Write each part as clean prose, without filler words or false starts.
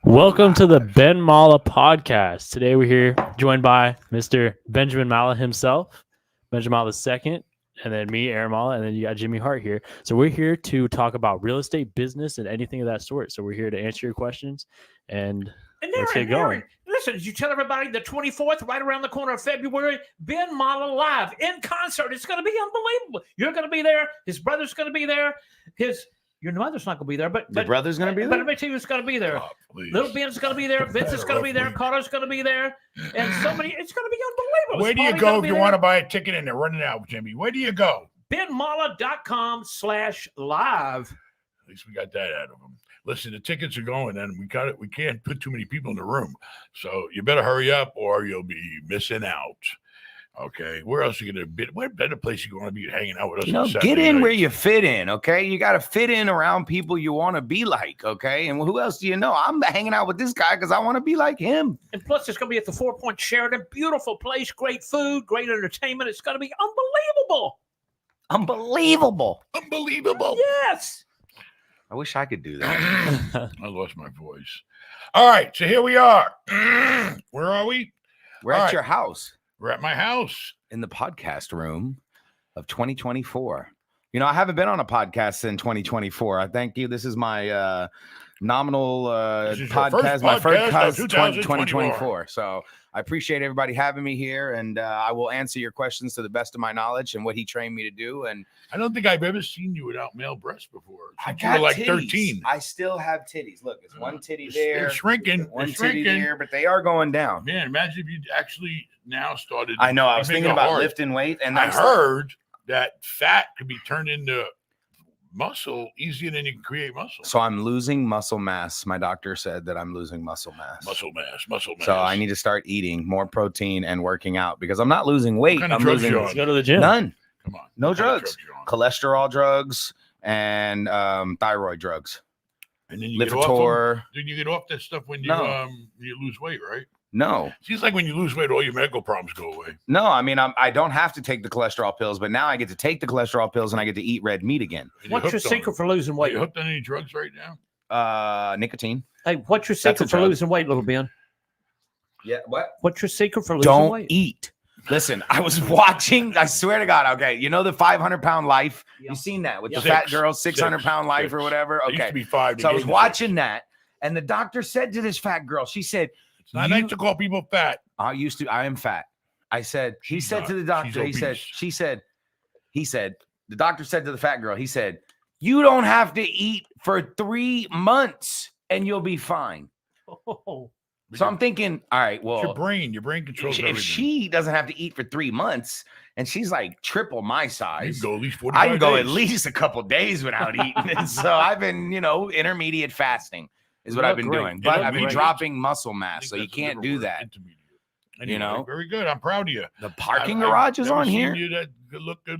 Welcome to the Ben Mala podcast. Today we're here joined by Mr. Benjamin Mala himself, Benjamin Mala II, and then me, Aaron Mala, and then you got Jimmy Hart here. So we're here to talk about real estate, business, and anything of that sort. So we're here to answer your questions and let's get going. Listen, did you tell everybody the 24th, right around the corner of February, Ben Mala live in concert? It's going to be unbelievable. You're going to be there. His brother's going to be there. Your mother's not going to be there, but your brother's going to be there. But let me tell you who's going to be there. Oh, Little Ben's going to be there. Vince is going to be there. Carter's going to be there, and somebody. It's going to be unbelievable. Where do you go if you want to buy a ticket and they're running out, Jimmy? Where do you go? benmala.com/live. At least we got that out of them. Listen, the tickets are going, and we can't put too many people in the room, so you better hurry up, or you'll be missing out. Okay, where else are you going to be? What better place you going to be hanging out with us? Get in where you fit in, okay? You got to fit in around people you want to be like, okay? And who else do you know? I'm hanging out with this guy because I want to be like him. And plus, it's going to be at the 4 Point Sheraton. Beautiful place, great food, great entertainment. It's going to be unbelievable. Unbelievable. Yes. I wish I could do that. I lost my voice. All right, so here we are. Where are we? We're at your house. We're at my house. In the podcast room of 2024. You know, I haven't been on a podcast in 2024. I thank you. This is my nominal podcast, my first podcast of 2024. So I appreciate everybody having me here, and I will answer your questions to the best of my knowledge and what he trained me to do. And I don't think I've ever seen you without male breasts before. I You were like titties. 13. I still have titties. Look, it's one titty there. They're shrinking. One titty there, but they are going down. Man, imagine if you actually now started. I know. I was thinking about hard. lifting weight, and I heard that fat could be turned into muscle easier than you can create muscle. So I'm losing muscle mass. My doctor said that I'm losing muscle mass. Muscle mass. So I need to start eating more protein and working out because I'm not losing weight. What kind of I'm drugs losing you on? Let's go to the gym. None. Come on. No What kind of drugs. you on? Cholesterol drugs and thyroid drugs. And then you get off Lipitor. then you get off that stuff when you No. you lose weight, right? No. Seems like when you lose weight, all your medical problems go away. No, I mean, I don't have to take the cholesterol pills, but now I get to take the cholesterol pills and I get to eat red meat again. And you're What's your hooked on secret them. for losing Are weight? you hooked on any drugs right now? Nicotine. Hey, what's your That's a secret for drug. losing weight, little Ben? Yeah. What? What's your secret for losing Don't weight? eat. Listen, I was watching, I swear to God, okay, you know the 500-pound life? Yeah. You seen that with the Six. fat girl, 600-pound life or whatever? It used Okay. to be 5. So I was watching that, and the doctor said to this fat girl, she said, It's not nice to call people fat. I am fat. I said, he She's said not. to the She's doctor, he obese. said, the doctor said to the fat girl, he said, you don't have to eat for 3 months and you'll be fine. Oh, So I'm thinking, all right, It's well, your brain. Your brain controls if everything. she doesn't have to eat for 3 months and she's like triple my You size, can go at least 45 I can go days. at least a couple days without eating. And so I've been, intermediate fasting is what You I've look been great. doing, You but look I've been great. dropping muscle I mass. think So you that's a can't different do word, that. intermediate. Anyway, know? very good. I'm proud of you. The parking I've garage is never on seen here. You that look good,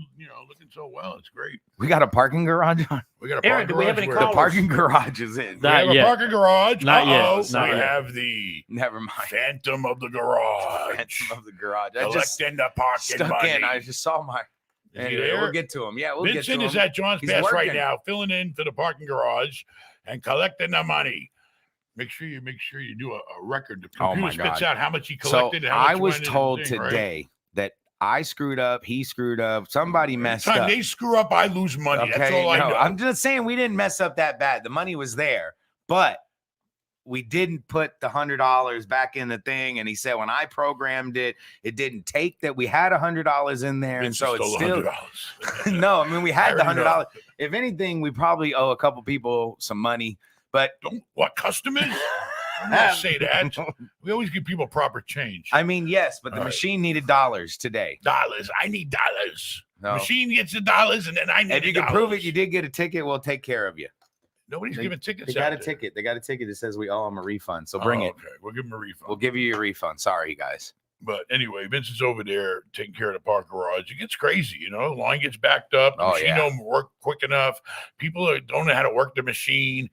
looking so well. It's great. We got a parking garage on. We got a Aaron, parking do we have garage any where- The callers? parking garage is in. We Not have yet. a parking garage. Not yet. Uh-oh. Not We yet. have the Never mind. Phantom of the Garage. Phantom of the garage. I just Collecting the parking stuck money. in. I just saw my. Is he Anyway, there? we'll get to him. Yeah, we'll Vincent get to is him. at John's He's Pass right working. now, filling in for the parking garage and collecting the money. Make sure you do a record. The Oh, computer my spits God. out how much he So collected. and how much I went was in the told thing, right? today that I screwed up. He screwed up. Somebody messed Anytime up. they screw up, I lose money. That's all I know. I'm just saying we didn't mess up that bad. The money was there, but we didn't put the $100 back in the thing. And he said when I programmed it, it didn't take that we had $100 in there, Vince and so stole it's still $100. no. I mean, we had the already know. $100. If anything, we probably owe a couple people some money, but What customers? I'm not say that. We always give people proper change. I mean, yes, but the All right. machine needed dollars today. Dollars. I need dollars. No. Machine gets the dollars, and then I need. If you the can prove it, dollars. you did get a ticket. We'll take care of you. Nobody's They- giving tickets. They got a out there. ticket. They got a ticket that says we owe them a refund. So bring it. Okay, we'll give them a refund. We'll give you your refund. Sorry, guys. But anyway, Vince is over there taking care of the park garage. It gets crazy, The line gets backed up. The Oh, machine yeah. don't work quick enough. People don't know how to work the machine.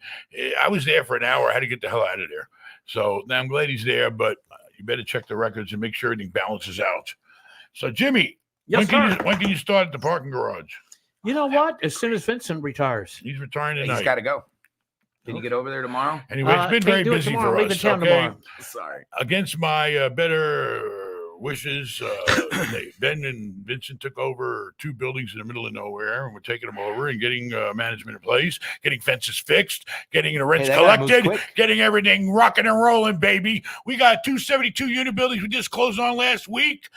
I was there for an hour. I had to get the hell out of there. So now I'm glad he's there, but you better check the records and make sure everything balances out. So, Jimmy, yes, sir. when can you start at the parking garage? You know what? As soon as Vincent retires. He's retiring He's tonight. got to go. Can you get over there tomorrow? Anyway, it's been Can't very do it busy tomorrow. for Leave us. in town Okay, tomorrow. Sorry. against my better wishes, Ben and Vincent took over 2 buildings in the middle of nowhere, and we're taking them over and getting management in place, getting fences fixed, getting the rents that guy moves collected, quick. getting everything rocking and rolling, baby. We got 2 72-unit buildings we just closed on last week,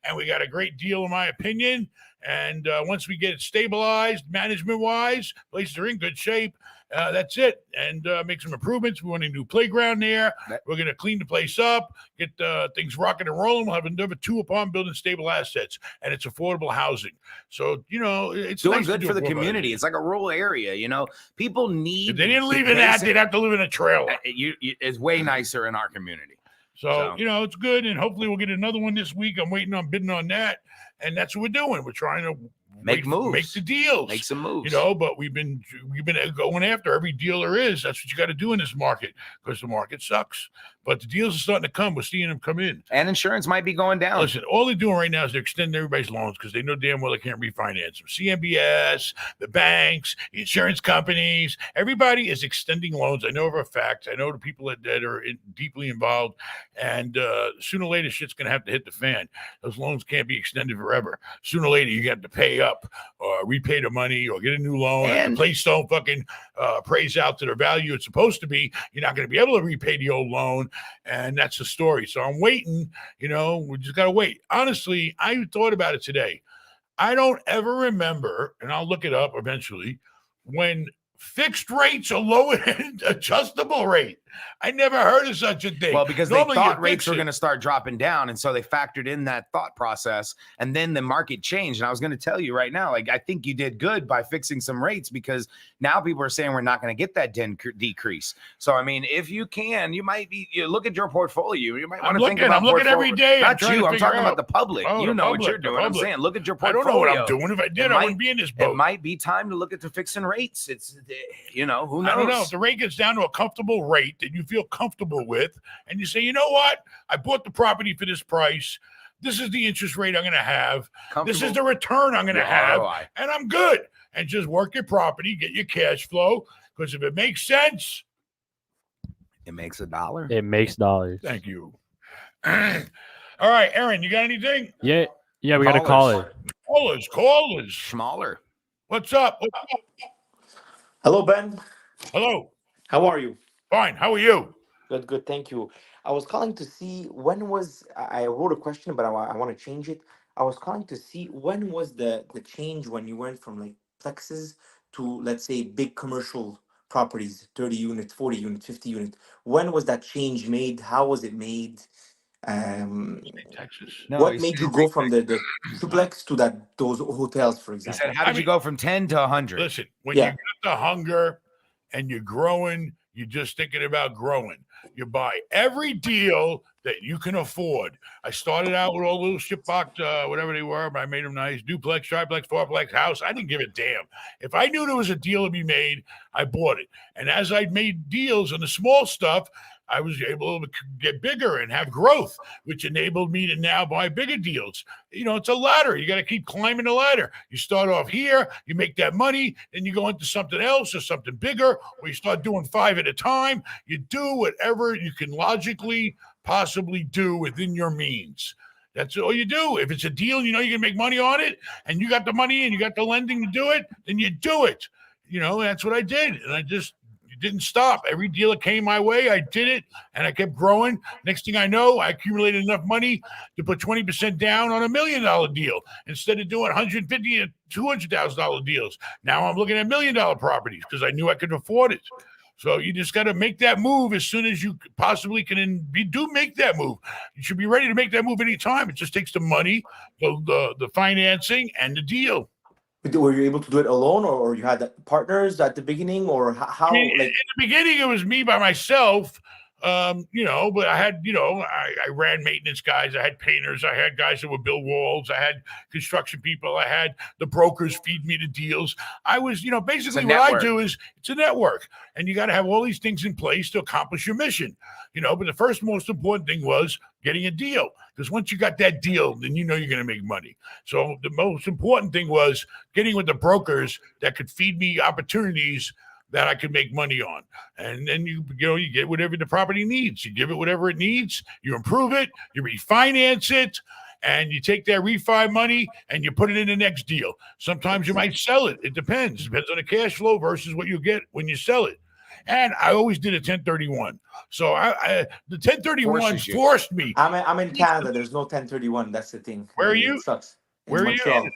and we got a great deal, in my opinion. And once we get it stabilized, management-wise, places are in good shape. That's it. And make some improvements. We want a new playground there. We're going to clean the place up, get things rocking and rolling. We'll have another 2 apartment buildings, stable assets, and it's affordable housing. So, it's Doing nice good to for the do affordable community. housing. It's like a rural area, People need. If they didn't live in that, they'd have to live in a trailer. It's way nicer in our community. So, it's good. And hopefully we'll get another one this week. I'm waiting on bidding on that. And that's what we're doing. We're trying to Make moves, make the deals, make some moves. But we've been going after every deal there is. That's what you got to do in this market, because the market sucks. But the deals are starting to come. We're seeing them come in. And insurance might be going down. Listen, all they're doing right now is they're extending everybody's loans because they know damn well they can't refinance them. CMBS, the banks, the insurance companies, everybody is extending loans. I know for a fact. I know the people that are deeply involved. And sooner or later, shit's going to have to hit the fan. Those loans can't be extended forever. Sooner or later, you have to pay up or repay the money or get a new loan. And the place don't fucking appraise out to the value it's supposed to be. You're not going to be able to repay the old loan. And that's the story. So I'm waiting, we just got to wait. Honestly, I thought about it today. I don't ever remember, and I'll look it up eventually, when fixed rates are lower than adjustable rate. I never heard of such a thing. Well, because normally they thought rates were going to start dropping down. And so they factored in that thought process. And then the market changed. And I was going to tell you right now, I think you did good by fixing some rates, because now people are saying we're not going to get that decrease. So, I mean, if you can, you might be, look at your portfolio. You might want to think about I'm looking every day. Not you. I'm talking out. about the public. Oh, what you're doing. I'm saying, look at your portfolio. I don't know what I'm doing. If I did, I wouldn't be in this boat. It might be time to look at the fixing rates. It's, who knows? I don't know. If the rate gets down to a comfortable rate that you feel comfortable with, and you say, you know what? I bought the property for this price. This is the interest rate I'm going to have. This is the return I'm going to have. And I'm good. And just work your property, get your cash flow. Because if it makes sense, it makes $1. It makes dollars. Thank you. All right, Aaron, you got anything? Yeah, we got to call it. Callers. Smaller. What's up? Hello, Ben. Hello. How are you? Fine. How are you? Good. Thank you. I was calling to see I wrote a question, but I want to change it. I was calling to see when was the change when you went from like plexes to, let's say, big commercial properties, 30 units, 40 units, 50 units. When was that change made? How was it made? Texas. What made you go from the duplex to those hotels, for He example? said, how did you go from 10 to 100? Listen, when you got the hunger and you're growing, you're just thinking about growing. You buy every deal that you can afford. I started out with all little shipbox, whatever they were, but I made them nice. Duplex, triplex, fourplex, house. I didn't give a damn. If I knew there was a deal to be made, I bought it. And as I made deals on the small stuff, I was able to get bigger and have growth, which enabled me to now buy bigger deals. It's a ladder. You got to keep climbing the ladder. You start off here, you make that money, then you go into something else or something bigger, or you start doing 5 at a time. You do whatever you can logically possibly do within your means. That's all you do. If it's a deal, you can make money on it, and you got the money and you got the lending to do it, then you do it. That's what I did. And I just didn't stop. Every deal that came my way, I did it, and I kept growing. Next thing I know, I accumulated enough money to put 20% down on $1 million deal instead of doing $150,000 and $200,000 deals. Now I'm looking at $1 million properties because I knew I could afford it. So you just got to make that move as soon as you possibly can. Make that move. You should be ready to make that move anytime. It just takes the money, the financing, and the deal. Were you able to do it alone, or you had partners at the beginning, or how? In the beginning, it was me by myself, but I had, I ran maintenance guys, I had painters, I had guys that would build walls, I had construction people, I had the brokers feed me the deals. I was, basically what I do is it's a network, and you got to have all these things in place to accomplish your mission, but the first most important thing was getting a deal, because once you got that deal, then you're going to make money. So the most important thing was getting with the brokers that could feed me opportunities that I could make money on. And then you get whatever the property needs. You give it whatever it needs. You improve it. You refinance it. And you take that refi money and you put it in the next deal. Sometimes you might sell it. It depends. Depends on the cash flow versus what you get when you sell it. And I always did a 1031. So the 1031 forced me. I'm in Canada. There's no 1031. That's the thing. Where are you? It sucks. Where are you?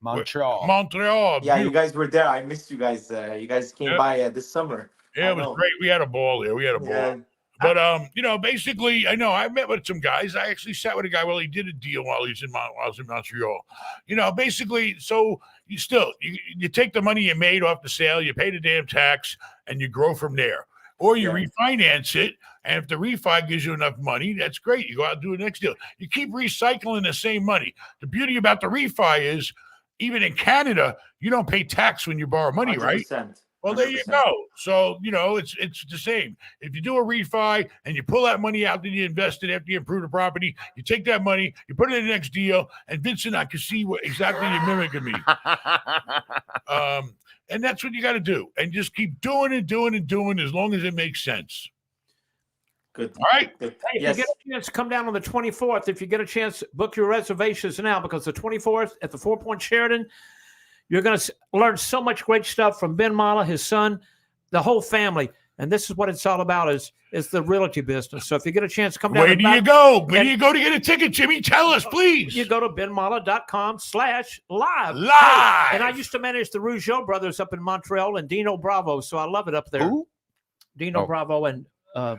Montreal. Yeah, you guys were there. I missed you guys. You guys came by this summer. Yeah, it was great. We had a ball there. Yeah. But basically, I met with some guys. I actually sat with a guy while he did a deal while I was in Montreal. Basically, so you take the money you made off the sale, you pay the damn tax, and you grow from there. Or you refinance it, and if the refi gives you enough money, that's great. You go out and do the next deal. You keep recycling the same money. The beauty about the refi is, even in Canada, you don't pay tax when you borrow money, 100%. Right? Well, 100%. There you go. So, it's the same. If you do a refi and you pull that money out that you invested after you improve the property, you take that money, you put it in the next deal, and Vincent, I can see what exactly you're mimicking me. And that's what you got to do. And just keep doing and doing and doing as long as it makes sense. Good. All right. Hey, if you get a chance, come down on the 24th. If you get a chance, book your reservations now, because the 24th at the 4 Point Sheraton, you're going to learn so much great stuff from Ben Mala, his son, the whole family. And this is what it's all about, is the realty business. So if you get a chance, come down. Where do you go? Where do you go to get a ticket, Jimmy? Tell us, please. You go to benmala.com/live. Live. And I used to manage the Rougeau brothers up in Montreal and Dino Bravo. So I love it up there. Who? Dino Bravo and All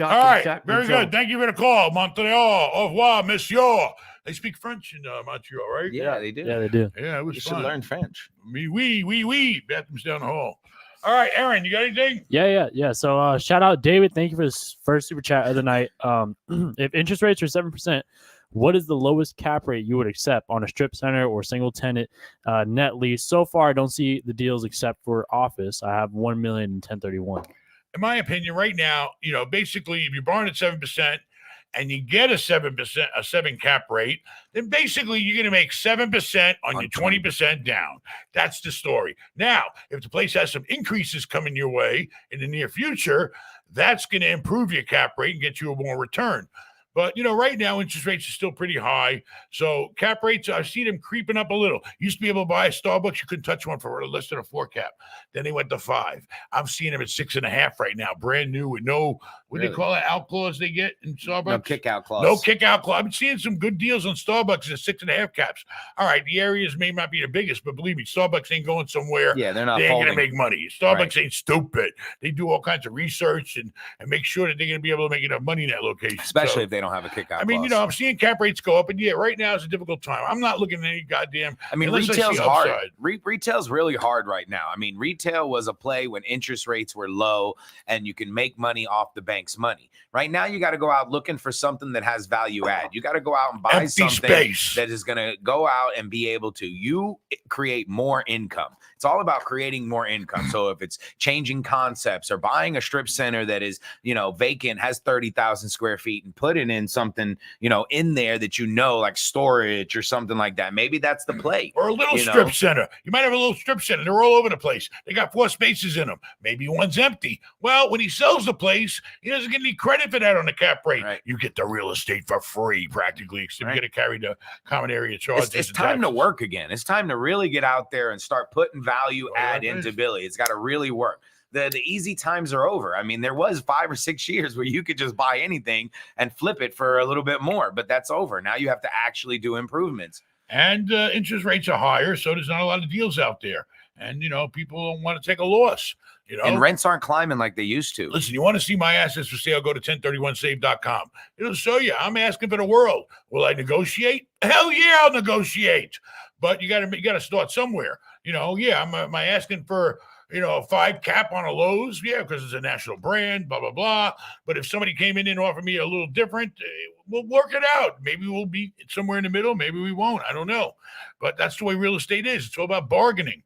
right. Very good. Thank you for the call. Montreal. Au revoir, monsieur. They speak French in Montreal, right? Yeah, they do. Yeah, they do. Yeah, it was You fun. should learn French. Oui. Bathrooms down the hall. All right, Aaron, you got anything? Yeah. So shout out David. Thank you for this first super chat of the night. If interest rates are 7%, what is the lowest cap rate you would accept on a strip center or single tenant net lease? So far, I don't see the deals except for office. I have 1 million in 1031. In my opinion, right now, basically, if you're borrowing at 7% and you get a 7% cap rate, then basically you're going to make 7% on your 20% down. That's the story. Now, if the place has some increases coming your way in the near future, that's going to improve your cap rate and get you a more return. But, right now, interest rates are still pretty high. So cap rates, I've seen them creeping up a little. Used to be able to buy a Starbucks. You couldn't touch one for less than a 4 cap. Then they went to 5. I'm seeing them at 6.5 right now. Brand new with no, what do they call it? Out clause they get in Starbucks? No kick-out clause. No kick-out clause. I'm seeing some good deals on Starbucks at 6.5 caps. All right, the areas may not be the biggest, but believe me, Starbucks ain't going somewhere. Yeah, they're not They ain't folding. going to make money. Starbucks ain't stupid. They do all kinds of research and make sure that they're going to be able to make enough money in that location. Especially if they don't have a kick-out I mean, clause. I'm seeing cap rates go up, and right now is a difficult time. I'm not looking at any goddamn. I mean, retail's hard. Retail's really hard right now. I mean, retail was a play when interest rates were low and you can make money off the bank's money. Right now, you got to go out looking for something that has value add. You got to go out and buy something that is going to go out and be able to create more income. It's all about creating more income. So if it's changing concepts or buying a strip center that is, vacant, has 30,000 square feet, and put it in something, in there that like storage or something like that. Maybe that's the play. Or a little strip center. You might have a little strip center. They're all over the place. They got 4 spaces in them. Maybe one's empty. Well, when he sells the place, he doesn't get any credit for that on the cap rate. Right. You get the real estate for free, practically, except you got to carry the common area charges. It's time to work again. It's time to really get out there and start putting value add into Billy. It's got to really work. The easy times are over. I mean, there was 5 or 6 years where you could just buy anything and flip it for a little bit more, but that's over. Now you have to actually do improvements. And interest rates are higher, so there's not a lot of deals out there. And, people don't want to take a loss. And rents aren't climbing like they used to. Listen, you want to see my assets for sale, go to 1031save.com. It'll show you. I'm asking for the world. Will I negotiate? Hell yeah, I'll negotiate. But you got to start somewhere. Am I asking for a 5 cap on a Lowe's? Yeah, because it's a national brand, blah, blah, blah. But if somebody came in and offered me a little different, we'll work it out. Maybe we'll be somewhere in the middle. Maybe we won't. I don't know. But that's the way real estate is. It's all about bargaining,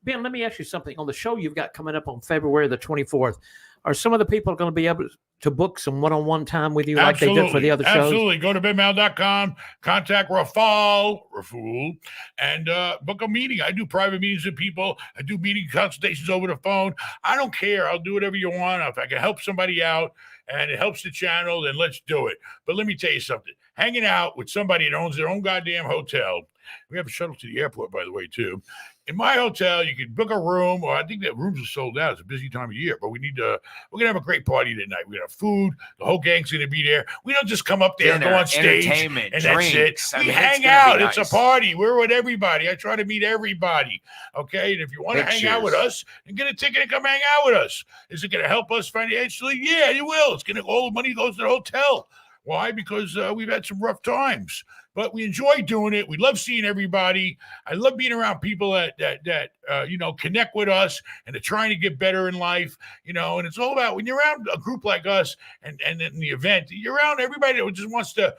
Ben, let me ask you something. On the show you've got coming up on February the 24th, are some of the people going to be able to book some one-on-one time with you like they did for the other shows? Absolutely. Go to benmal.com, contact Raful, and book a meeting. I do private meetings with people. I do meeting consultations over the phone. I don't care. I'll do whatever you want. If I can help somebody out and it helps the channel, then let's do it. But let me tell you something. Hanging out with somebody that owns their own goddamn hotel. We have a shuttle to the airport, by the way, too. In my hotel, you can book a room, or I think that rooms are sold out. It's a busy time of year, but we're going to have a great party tonight. We're going to have food. The whole gang's going to be there. We don't just come up there and go on stage entertainment, and drinks. that's it. We hang out. Nice. It's a party. We're with everybody. I try to meet everybody. Okay. And if you want to hang out with us and get a ticket and come hang out with us, is it going to help us financially? Yeah, it will. It's going to, all the money goes to the hotel. Why? Because we've had some rough times. But we enjoy doing it. We love seeing everybody. I love being around people that connect with us and are trying to get better in life, And it's all about when you're around a group like us and in the event, you're around everybody that just wants to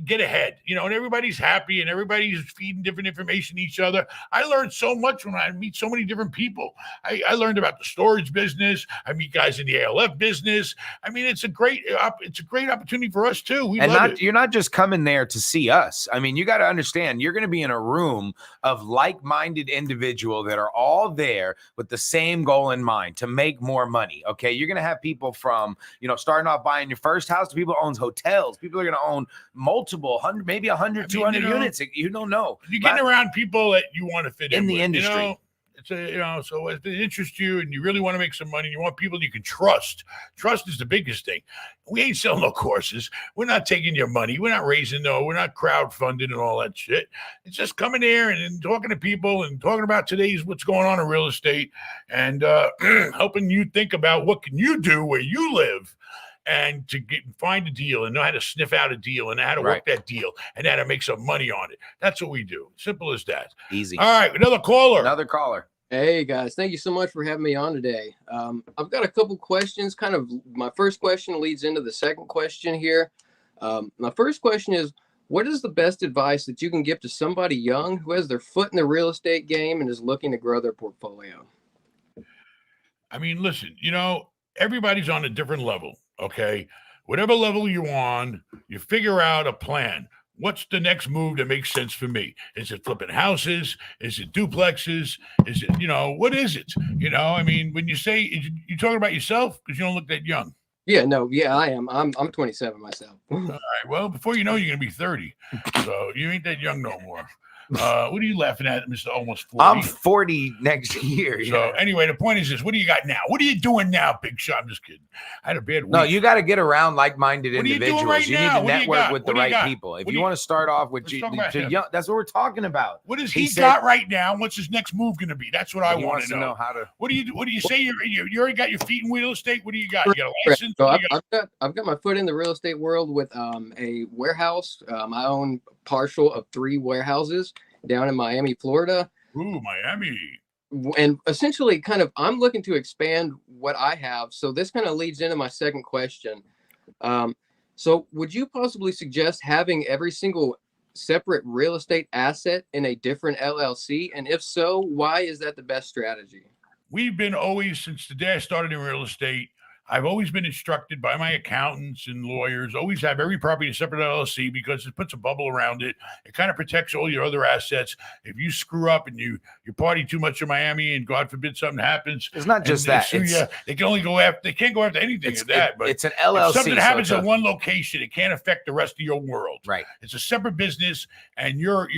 get ahead, and everybody's happy and everybody's feeding different information to each other. I learned so much when I meet so many different people. I learned about the storage business. I meet guys in the ALF business. I mean, it's a great opportunity for us too. You're not just coming there to see us. I mean, you got to understand, you're going to be in a room of like-minded individuals that are all there with the same goal in mind, to make more money. Okay. You're going to have people from, starting off buying your first house to people who owns hotels. People are going to own multiple 100, maybe 100, 200 units. You don't know. You're getting around people that you want to fit in the with, industry. So if it interests you and you really want to make some money, you want people you can trust. Trust is the biggest thing. We ain't selling no courses. We're not taking your money. We're not raising we're not crowdfunding and all that shit. It's just coming there and talking to people and talking about what's going on in real estate and helping you think about what can you do where you live and to find a deal and know how to sniff out a deal and know how to work that deal and how to make some money on it. That's what we do. Simple as that. Easy. All right, another caller. Hey guys, thank you so much for having me on today. I've got a couple questions. Kind of my first question leads into the second question here. My first question is, what is the best advice that you can give to somebody young who has their foot in the real estate game and is looking to grow their portfolio? I mean, listen, everybody's on a different level. Okay. Whatever level you're on, you figure out a plan. What's the next move that makes sense for me? Is it flipping houses? Is it duplexes? Is it, what is it? I mean, when you say you're talking about yourself, because you don't look that young. Yeah, no, yeah, I am. I'm 27 myself. All right. Well, before you know, you're going to be 30. So you ain't that young no more. What are you laughing at, Mr. Almost 40? I'm 40 next year. So anyway, the point is this: what do you got now? What are you doing now, Big Shot? I'm just kidding. I had a bad week. No, you got to get around like-minded individuals. Right you now? Need to network with the right people. If you want to start off with young, that's what we're talking about. What does he got right now? What's his next move going to be? That's what I want to know. How to. What do you say? You already got your feet in real estate. What do you got? You got a license? So I've got my foot in the real estate world with a warehouse. I own partial of 3 warehouses down in Miami, Florida. Ooh, Miami. And essentially I'm looking to expand what I have. So this kind of leads into my second question. So would you possibly suggest having every single separate real estate asset in a different LLC? And if so, why is that the best strategy? We've been always, since the day I started in real estate, I've always been instructed by my accountants and lawyers, always have every property in separate LLC because it puts a bubble around it. It kind of protects all your other assets. If you screw up and you party too much in Miami and God forbid something happens. It's not just that. They can only go after, they can't go after anything of that. But it's an LLC. If something happens in one location, it can't affect the rest of your world. Right. It's a separate business and you're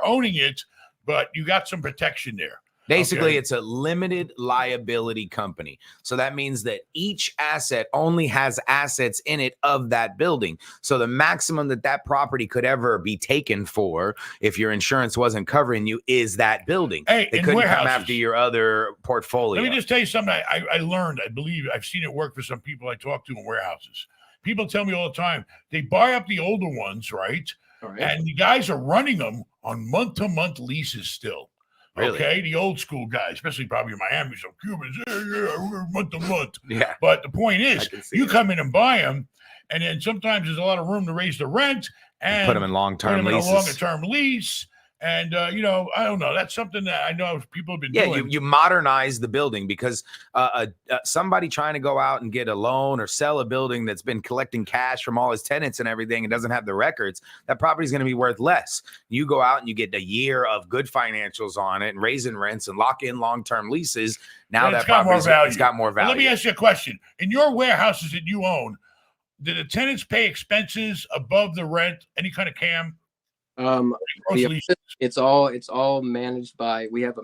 owning it, but you got some protection there. Basically, It's a limited liability company. So that means that each asset only has assets in it of that building. So the maximum that property could ever be taken for, if your insurance wasn't covering you, is that building. Hey, they couldn't come after your other portfolio. Let me just tell you something I learned. I believe I've seen it work for some people I talk to in warehouses. People tell me all the time, they buy up the older ones, right? And the guys are running them on month-to-month leases still. Really? Okay, the old school guys, especially probably in Miami, some Cubans, month to month. Yeah. But the point is, you come in and buy them, and then sometimes there's a lot of room to raise the rent and put them in long-term leases. A longer-term lease, And I don't know. That's something that I know people have been Yeah, doing. you modernize the building because somebody trying to go out and get a loan or sell a building that's been collecting cash from all his tenants and everything and doesn't have the records, that property is going to be worth less. You go out and you get a year of good financials on it and raising rents and lock in long-term leases. Now that property's got more value. Let me ask you a question. In your warehouses that you own, do the tenants pay expenses above the rent? Any kind of CAM? It's all managed by. We have a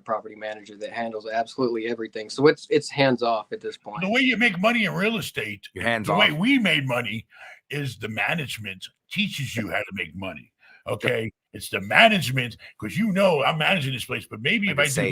property manager that handles absolutely everything. So it's hands off at this point. The way you make money in real estate, your hands off. The way we made money is the management teaches you how to make money. Okay. It's the management because I'm managing this place, but maybe if I do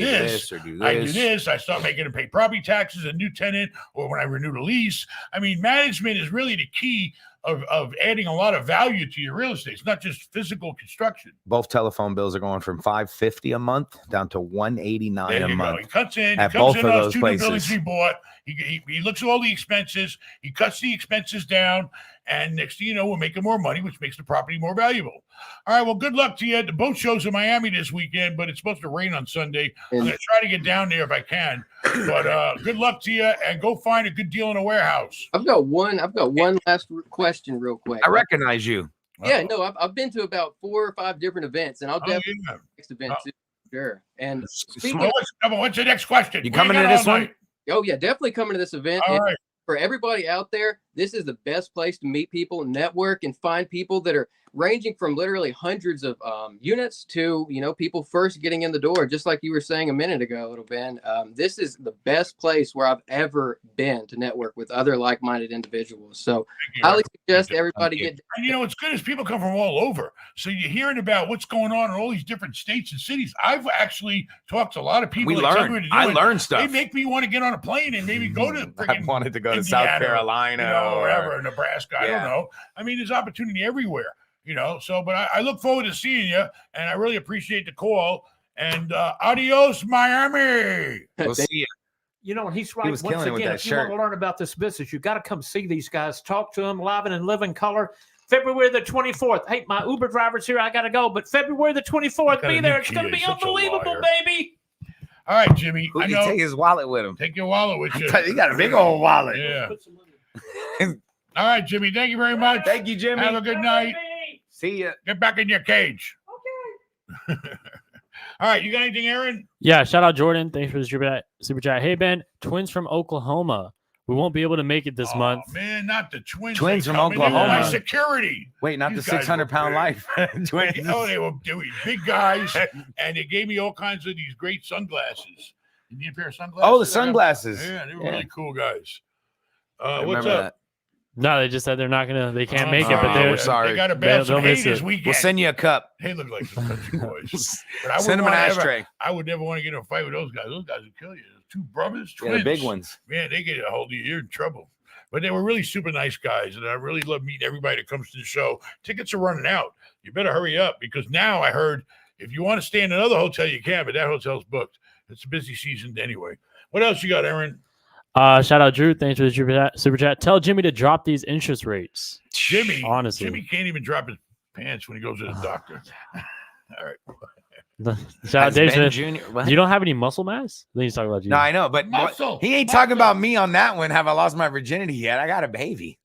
this, I start making them pay property taxes, a new tenant, or when I renew the lease. I mean, management is really the key of adding a lot of value to your real estate. It's not just physical construction. Both telephone bills are going from $550 a month down to $189 a month. He cuts in. At He comes both in of those those two places. new buildings he bought. He looks at all the expenses. He cuts the expenses down. And next thing you know, we're making more money, which makes the property more valuable. All right. Well, good luck to you. The boat show's in Miami this weekend, but it's supposed to rain on Sunday. I'm going to try to get down there if I can. But good luck to you, and go find a good deal in a warehouse. I've got one last question, real quick. I recognize you. Yeah, no, I've been to about 4 or 5 different events, and I'll definitely next event too. Sure. And what's the next question? You coming to this one? Oh yeah, definitely coming to this event. All right. For everybody out there, this is the best place to meet people, network, and find people that are ranging from literally hundreds of units to, people first getting in the door, just like you were saying a minute ago, little Ben. This is the best place where I've ever been to network with other like-minded individuals. So I highly suggest everybody get. And what's good is people come from all over. So you're hearing about what's going on in all these different states and cities. I've actually talked to a lot of people. I learned stuff. They make me want to get on a plane and maybe go to I wanted to go to Indiana, South Carolina or wherever, Nebraska. I don't know. I mean, there's opportunity everywhere. But I look forward to seeing you, and I really appreciate the call. And adios, Miami. We'll see you. He's right. Once again, if you want to learn about this business, you got to come see these guys, talk to them live and live in color. February the 24th. Hey, my Uber driver's here. I got to go. But February the 24th, be there. It's going to be unbelievable, baby. All right, Jimmy. Who you take his wallet with him? Take your wallet with you. He got a big old wallet. Yeah. All right, Jimmy. Thank you very much. Thank you, Jimmy. Have a good night. See ya. Get back in your cage. Okay. All right. You got anything, Aaron? Yeah. Shout out Jordan. Thanks for the super chat. Hey, Ben, twins from Oklahoma. We won't be able to make it this month. Man, not the twins. Twins from Oklahoma. My security. Wait, not the 600-pound life. Twins. They were big guys, and they gave me all kinds of these great sunglasses. You need a pair of sunglasses? Oh, the sunglasses. Yeah, they were really cool guys. What's up? That. No, they just said they can't make it, but we're sorry. They got to bail some hay miss this it. weekend. We'll send you a cup. They look like some country boys. But Send them an ashtray. I would never want to get in a fight with those guys. Those guys would kill you. Two brothers, twins. Yeah, the big ones. Man, they get a hold of you. You're in trouble. But they were really super nice guys, and I really love meeting everybody that comes to the show. Tickets are running out. You better hurry up because now I heard if you want to stay in another hotel, you can, but that hotel's booked. It's a busy season anyway. What else you got, Aaron? Shout out Drew. Thanks for the super chat. Tell Jimmy to drop these interest rates. Honestly, Jimmy can't even drop his pants when he goes to the doctor. All right. Shout out Dave Smith. You don't have any muscle mass? Then he's talking about you. No, I know, but he ain't talking about me on that one. Have I lost my virginity yet? I got a baby.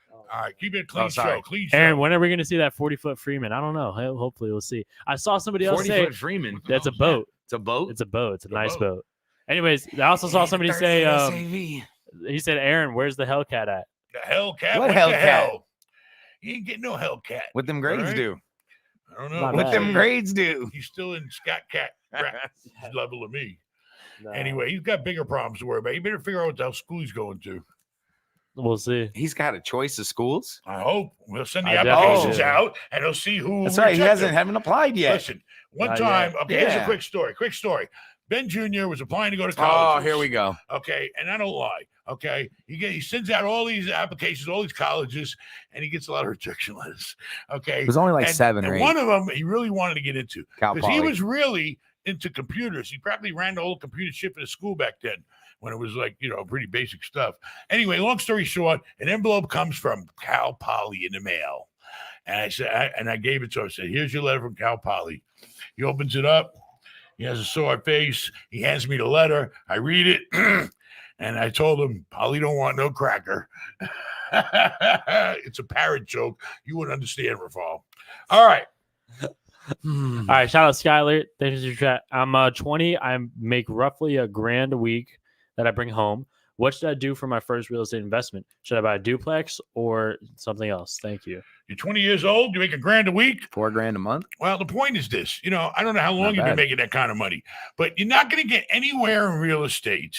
All right, keep it a clean show. Clean Aaron, show. when are we going to see that 40-foot Freeman? I don't know. Hopefully, we'll see. I saw somebody else say 40-foot Freeman. That's a boat. It's a boat. It's a boat. It's a nice boat. Anyways, I also saw somebody say. He said, "Aaron, where's the Hellcat at?" The Hellcat? What the Hellcat? hell? You ain't getting no Hellcat. What them grades Right? do? I don't know. Not What bad. them grades do? He's still in Scat Cat level of me. No. Anyway, he's got bigger problems to worry about. You better figure out what the hell school he's going to. We'll see. He's got a choice of schools. I hope. We'll send the I applications definitely do. out, and he'll see who. That's right. He rejects them. haven't applied yet. Listen, one Not time, yet. okay, here's a Yeah. quick story. Ben Jr. was applying to go to college. Oh, here we go. Okay, and I don't lie. Okay, he sends out all these applications, all these colleges, and he gets a lot of rejection letters. Okay, It was only like and, 7 or and 8. one of them he really wanted to get into Cal because he Poly. was really into computers. He probably ran the whole computer ship in the school back then when it was like pretty basic stuff. Anyway, long story short, an envelope comes from Cal Poly in the mail. And I said, and I gave it to him. I said, here's your letter from Cal Poly. He opens it up. He has a sore face. He hands me the letter. I read it. And I told him, Poly don't want no cracker. It's a parrot joke. You wouldn't understand, Rafal. All right. All right, shout out Skyler. Thanks for your chat. I'm 20. I make roughly $1,000 a week that I bring home. What should I do for my first real estate investment? Should I buy a duplex or something else? Thank you. You're 20 years old. You make $1,000 a week. $4,000 a month. Well, the point is this. I don't know how long Not you've been bad. making that kind of money, but you're not going to get anywhere in real estate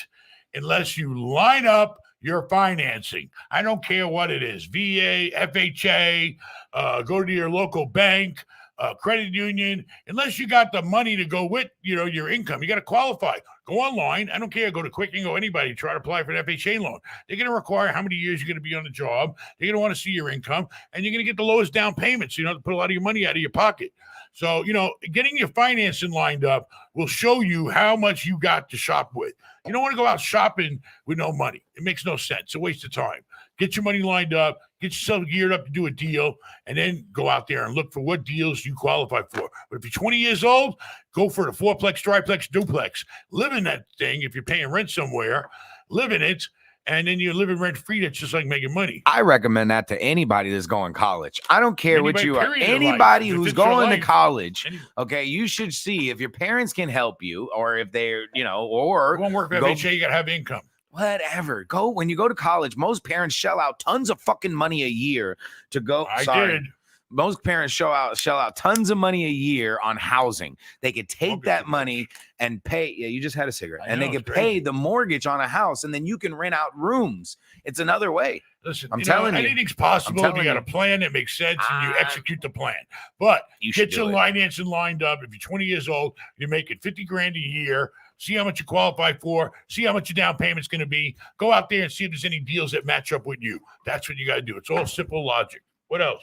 unless you line up your financing. I don't care what it is. VA, FHA, go to your local bank, credit union. Unless you got the money to go with, your income, you got to qualify. Go online. I don't care. Go to Quicken, go anybody. Try to apply for an FHA loan. They're going to require how many years you're going to be on the job. They're going to want to see your income, and you're going to get the lowest down payment. So you don't have to put a lot of your money out of your pocket. So, getting your financing lined up will show you how much you got to shop with. You don't want to go out shopping with no money. It makes no sense. It's a waste of time. Get your money lined up, get yourself geared up to do a deal, and then go out there and look for what deals you qualify for. But if you're 20 years old, go for the fourplex, triplex, duplex. Live in that thing. If you're paying rent somewhere, live in it, and then you're living rent-free. That's just like making money. I recommend that to anybody that's going to college. I don't care what you are. Period in life. Anybody If it who's fits your going to life, college, okay, you should see if your parents can help you, or if they're, or It won't work for go- FHA. You got to have income. whatever. When you go to college, most parents shell out tons of fucking money a year to go. I Sorry. did. Most parents shell out tons of money a year on housing. They could take Mortgage that is money and pay. Yeah, you just had a cigarette, I and they know, could it's pay crazy. the mortgage on a house, and then you can rent out rooms. It's another way. Listen, I'm telling you. anything's possible. I'm You got a telling you. plan that makes sense, and you execute the plan. But You should get your do it. financing lined up. If you're 20 years old, you're making $50,000 a year. See how much you qualify for. See how much your down payment's going to be. Go out there and see if there's any deals that match up with you. That's what you got to do. It's all simple logic. What else?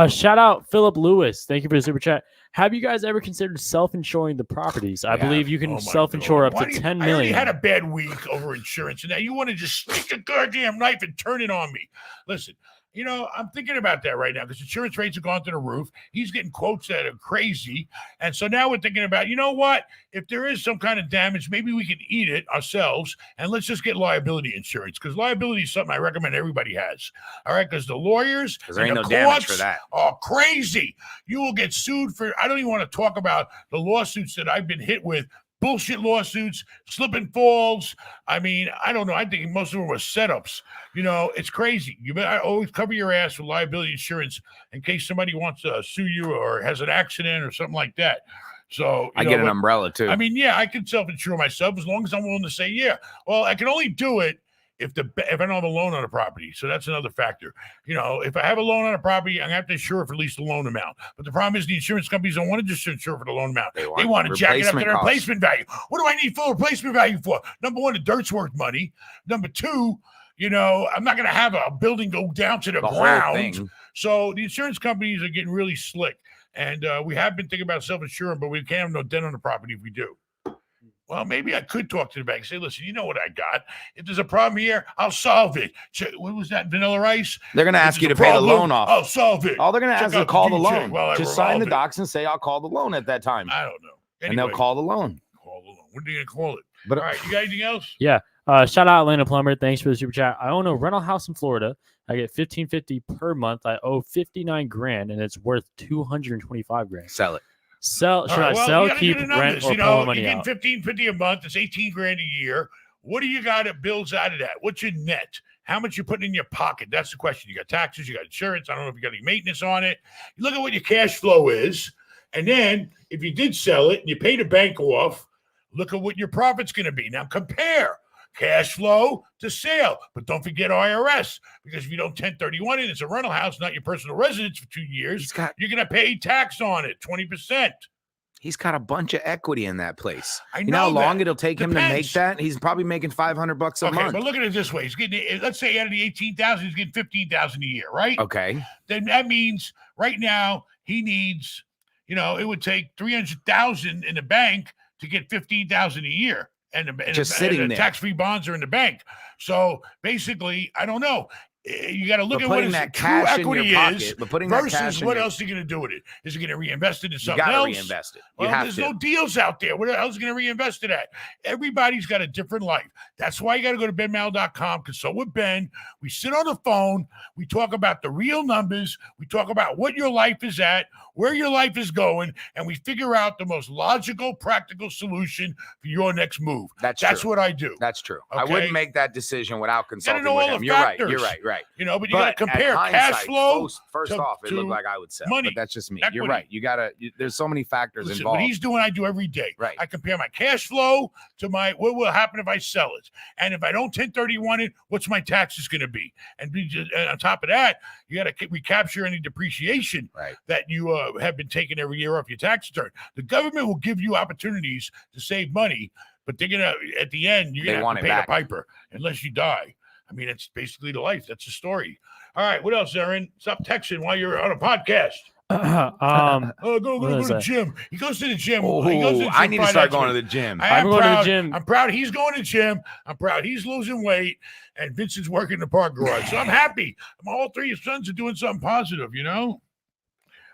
Shout out Philip Lewis. Thank you for the super chat. Have you guys ever considered self-insuring the properties? I believe you Oh can my self-insure God. up Why to do you- $10 I already million. had a bad week over insurance, and now you want to just stick a goddamn knife and turn it on me. Listen, I'm thinking about that right now because insurance rates have gone to the roof. He's getting quotes that are crazy. And so now we're thinking about, you know what? If there is some kind of damage, maybe we can eat it ourselves, and let's just get liability insurance, because liability is something I recommend everybody has. All right, because the lawyers Because there and ain't the no damage for courts that. are crazy. You will get sued for, I don't even want to talk about the lawsuits that I've been hit with. Bullshit lawsuits, slip and falls. I mean, I don't know. I think most of them were setups. It's crazy. You better always cover your ass with liability insurance in case somebody wants to sue you or has an accident or something like that. So I get an umbrella too. I mean, yeah, I can self-insure myself as long as I'm willing to say, yeah. Well, I can only do it if I don't have a loan on a property. So that's another factor. If I have a loan on a property, I'm gonna have to insure for at least the loan amount. But the problem is the insurance companies don't want to just insure for the loan amount. They want to jack it up to the replacement costs. replacement value. What do I need full replacement value for? Number one, the dirt's worth money. Number two, I'm not gonna have a building go down to the The whole ground. thing. So the insurance companies are getting really slick. And we have been thinking about self-insuring, but we can't have no debt on the property if we do. Well, maybe I could talk to the bank and say, listen, you know what I got? If there's a problem here, I'll solve it. What was that, Vanilla Rice? They're going to If ask you to there's a pay the problem, loan off. I'll solve it. All they're going to Check ask is to out the call the DJ loan. while I Just sign the revolve it. docs and say, I'll call the loan at that time. I don't know. And Anyway, they'll call the loan. Call the loan. What are you going to call it? But All right, you got anything else? Shout out Atlanta Plumber. Thanks for the super chat. I own a rental house in Florida. I get $1,550 per month. I owe $59,000 and it's worth $225,000. sell it. Should All right, I well, sell, you gotta keep, do the rent, numbers. or pull the money you're out? getting $1,550 a month. It's $18,000 a year. What do you got that builds out of that? What's your net? How much you putting in your pocket? That's the question. You got taxes, you got insurance. I don't know if you got any maintenance on it. You look at what your cash flow is. And then if you did sell it and you pay the bank off, look at what your profit's going to be. Now compare cash flow to sale. But don't forget IRS, because if you don't 1031 it, it's a rental house, not your personal residence for 2 years. You're going to pay tax on it, 20%. He's got a bunch of equity in that place. I You know how know long that. it'll take him to make Depends. that? He's probably making $500 a Okay, month. but look at it this way. He's getting, let's say out of the 18,000, he's getting 15,000 a year, right? Okay. Then that means right now he needs, it would take 300,000 in the bank to get 15,000 a year. And Just sitting and the there. tax-free bonds are in the bank. So basically, I don't know. You got to look But at what putting his that true cash in your equity pocket, is but putting that versus cash in what your- else is he going to do with it? Is he going to reinvest it in You something got to else? reinvest it. Well, You have there's to. no deals out there. What else is going to reinvest it at? Everybody's got a different life. That's why you got to go to benmal.com, consult with Ben. We sit on the phone. We talk about the real numbers. We talk about what your life is at, where your life is going, and we figure out the most logical, practical solution for your next move. That's true. What I do. That's true. I Okay? wouldn't make that decision without consulting know with all him. the You're right. factors. You're right. Right. You know, but you got to But compare at cash hindsight, flow. First off, it to looked like I would sell, money, but that's just me. equity. You're right. You gotta. There's so many factors Listen, involved. what he's doing, I do every day. Right. I compare my cash flow to my what will happen if I sell it, and if I don't 1031 it, what's my taxes going to be? And on top of that, you got to recapture any depreciation Right. that you have been taking every year off your tax return. The government will give you opportunities to save money, but they're gonna at the end you're They gonna want have to it pay back. the piper unless you die. I mean, it's basically the life. That's the story. All right, what else, Aaron? Stop texting while you're on a podcast. Go to the gym. He goes to the gym. Oh, He goes to the gym I need to Friday start next going to week. the gym. I'm going to the proud. gym. I'm proud he's going to the gym. I'm proud he's losing weight, and Vincent's working in the park garage. So I'm happy. All three of his sons are doing something positive, you know?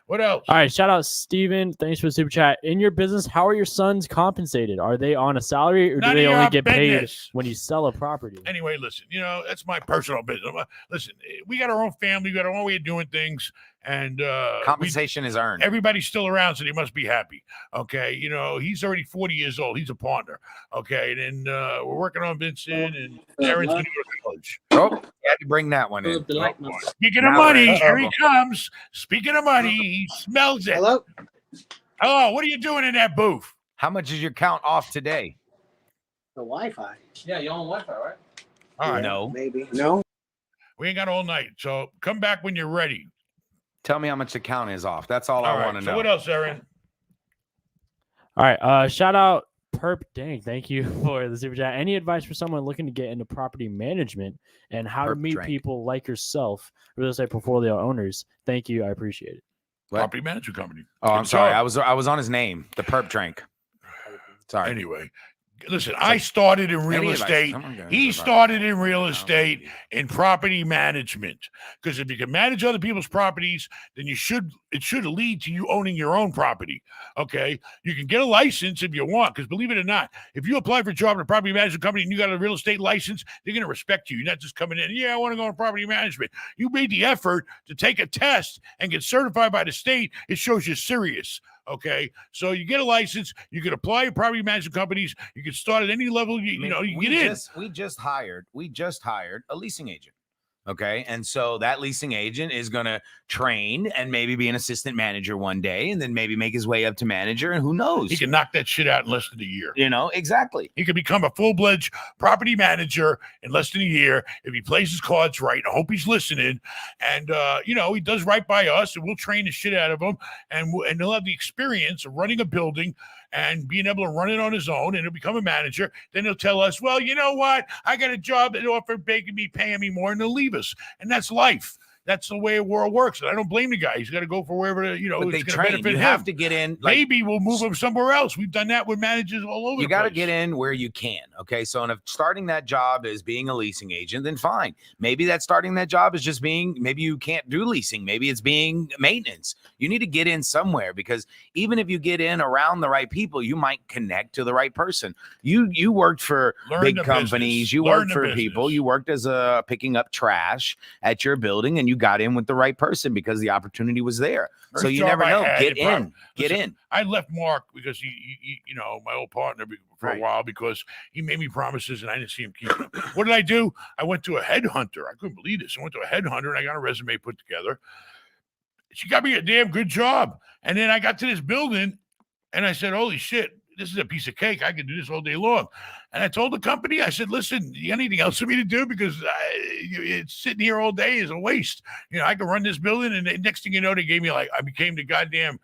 What else? All right, shout out Steven. Thanks for the super chat. In your business, how are your sons compensated? Are they on a salary or None do they of only your get paid business. when you sell a property? Anyway, listen, that's my personal business. Listen, we got our own family, we got our own way of doing things, and Compensation is earned. everybody's still around, so they must be happy. Okay, he's already 40 years old. He's a partner. Okay, and then we're working on Vincent, and Aaron's going to go to college. Oh, you had to bring that one in. Speaking of Now money, we're in here he trouble. comes. Speaking of money, he smells it. Hello. Hello, what are you doing in that booth? How much is your count off today? The Wi-Fi. Yeah, you on Wi-Fi, right? All right, No. Maybe. No. we ain't got all night, so come back when you're ready. Tell me how much the count is off. That's all I All want right, to so know. what else, Aaron? All right, shout out Perp Dang. Thank you for the super chat. Any advice for someone looking to get into property management and how to Perp meet Drank. people like yourself, real estate portfolio owners? Thank you. I appreciate it. What? Property management company. Oh, I'm Good sorry. job. I was on his name. The perp drink. Sorry. Anyway, listen, I started in real Any advice? estate. Someone go He about started it. in real estate in property management. Because if you can manage other people's properties, then it should lead to you owning your own property. Okay. You can get a license if you want, because believe it or not, if you apply for a job in a property management company and you got a real estate license, they're going to respect you. You're not just coming in, I want to go into property management. You made the effort to take a test and get certified by the state. It shows you're serious. Okay, so you get a license, you can apply to property management companies, you can start at any level, you can get in. We just hired a leasing agent. Okay. And so that leasing agent is going to train and maybe be an assistant manager one day and then maybe make his way up to manager. And who knows? He can knock that shit out in less than a year. Exactly. He could become a full-fledged property manager in less than a year if he plays his cards right. I hope he's listening. And, he does right by us, and we'll train the shit out of him. And he'll have the experience of running a building and being able to run it on his own, and he'll become a manager. Then he'll tell us, well, you know what? I got a job that offered paying me more, and they'll leave us. And that's life. That's the way the world works. And I don't blame the guy. He's got to go for wherever, But it's they going to train. benefit You him. have to get in. Maybe we'll move him somewhere else. We've done that with managers all over You the got to place. get in where you can. Okay. So if starting that job is being a leasing agent, then fine. Maybe that starting that job is just maybe you can't do leasing. Maybe it's being maintenance. You need to get in somewhere, because even if you get in around the right people, you might connect to the right person. You worked for Learn big the companies. business. You Learn worked the for business. people. You worked as picking up trash at your building, and you got in with the right person because the opportunity was there. First So you job never I know. had, Get it prob- in. Get Listen, in. I left Mark because he my old partner for Right. a while, because he made me promises and I didn't see him keep them. What did I do? I went to a headhunter. I couldn't believe this. I went to a headhunter and I got a resume put together. She got me a damn good job. And then I got to this building and I said, holy shit, this is a piece of cake. I can do this all day long. And I told the company, I said, listen, you got anything else for me to do? Because it's sitting here all day is a waste. I can run this building. And the next thing you know, they gave me I became the goddamn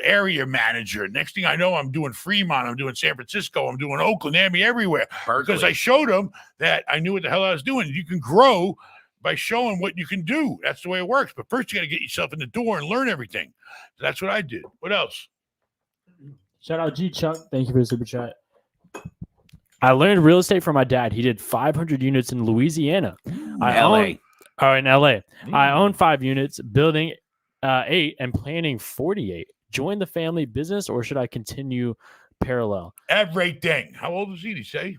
area manager. Next thing I know, I'm doing Fremont, I'm doing San Francisco, I'm doing Oakland, everywhere. Berkeley. Because I showed them that I knew what the hell I was doing. You can grow by showing what you can do. That's the way it works. But first, you got to get yourself in the door and learn everything. So that's what I did. What else? Shout out G Chuck. Thank you for the super chat. I learned real estate from my dad. He did 500 units in Louisiana. I LA. own Oh, in LA. I own 5 units, building 8 and planning 48. Join the family business or should I continue parallel? Everything. How old is he? Did he say?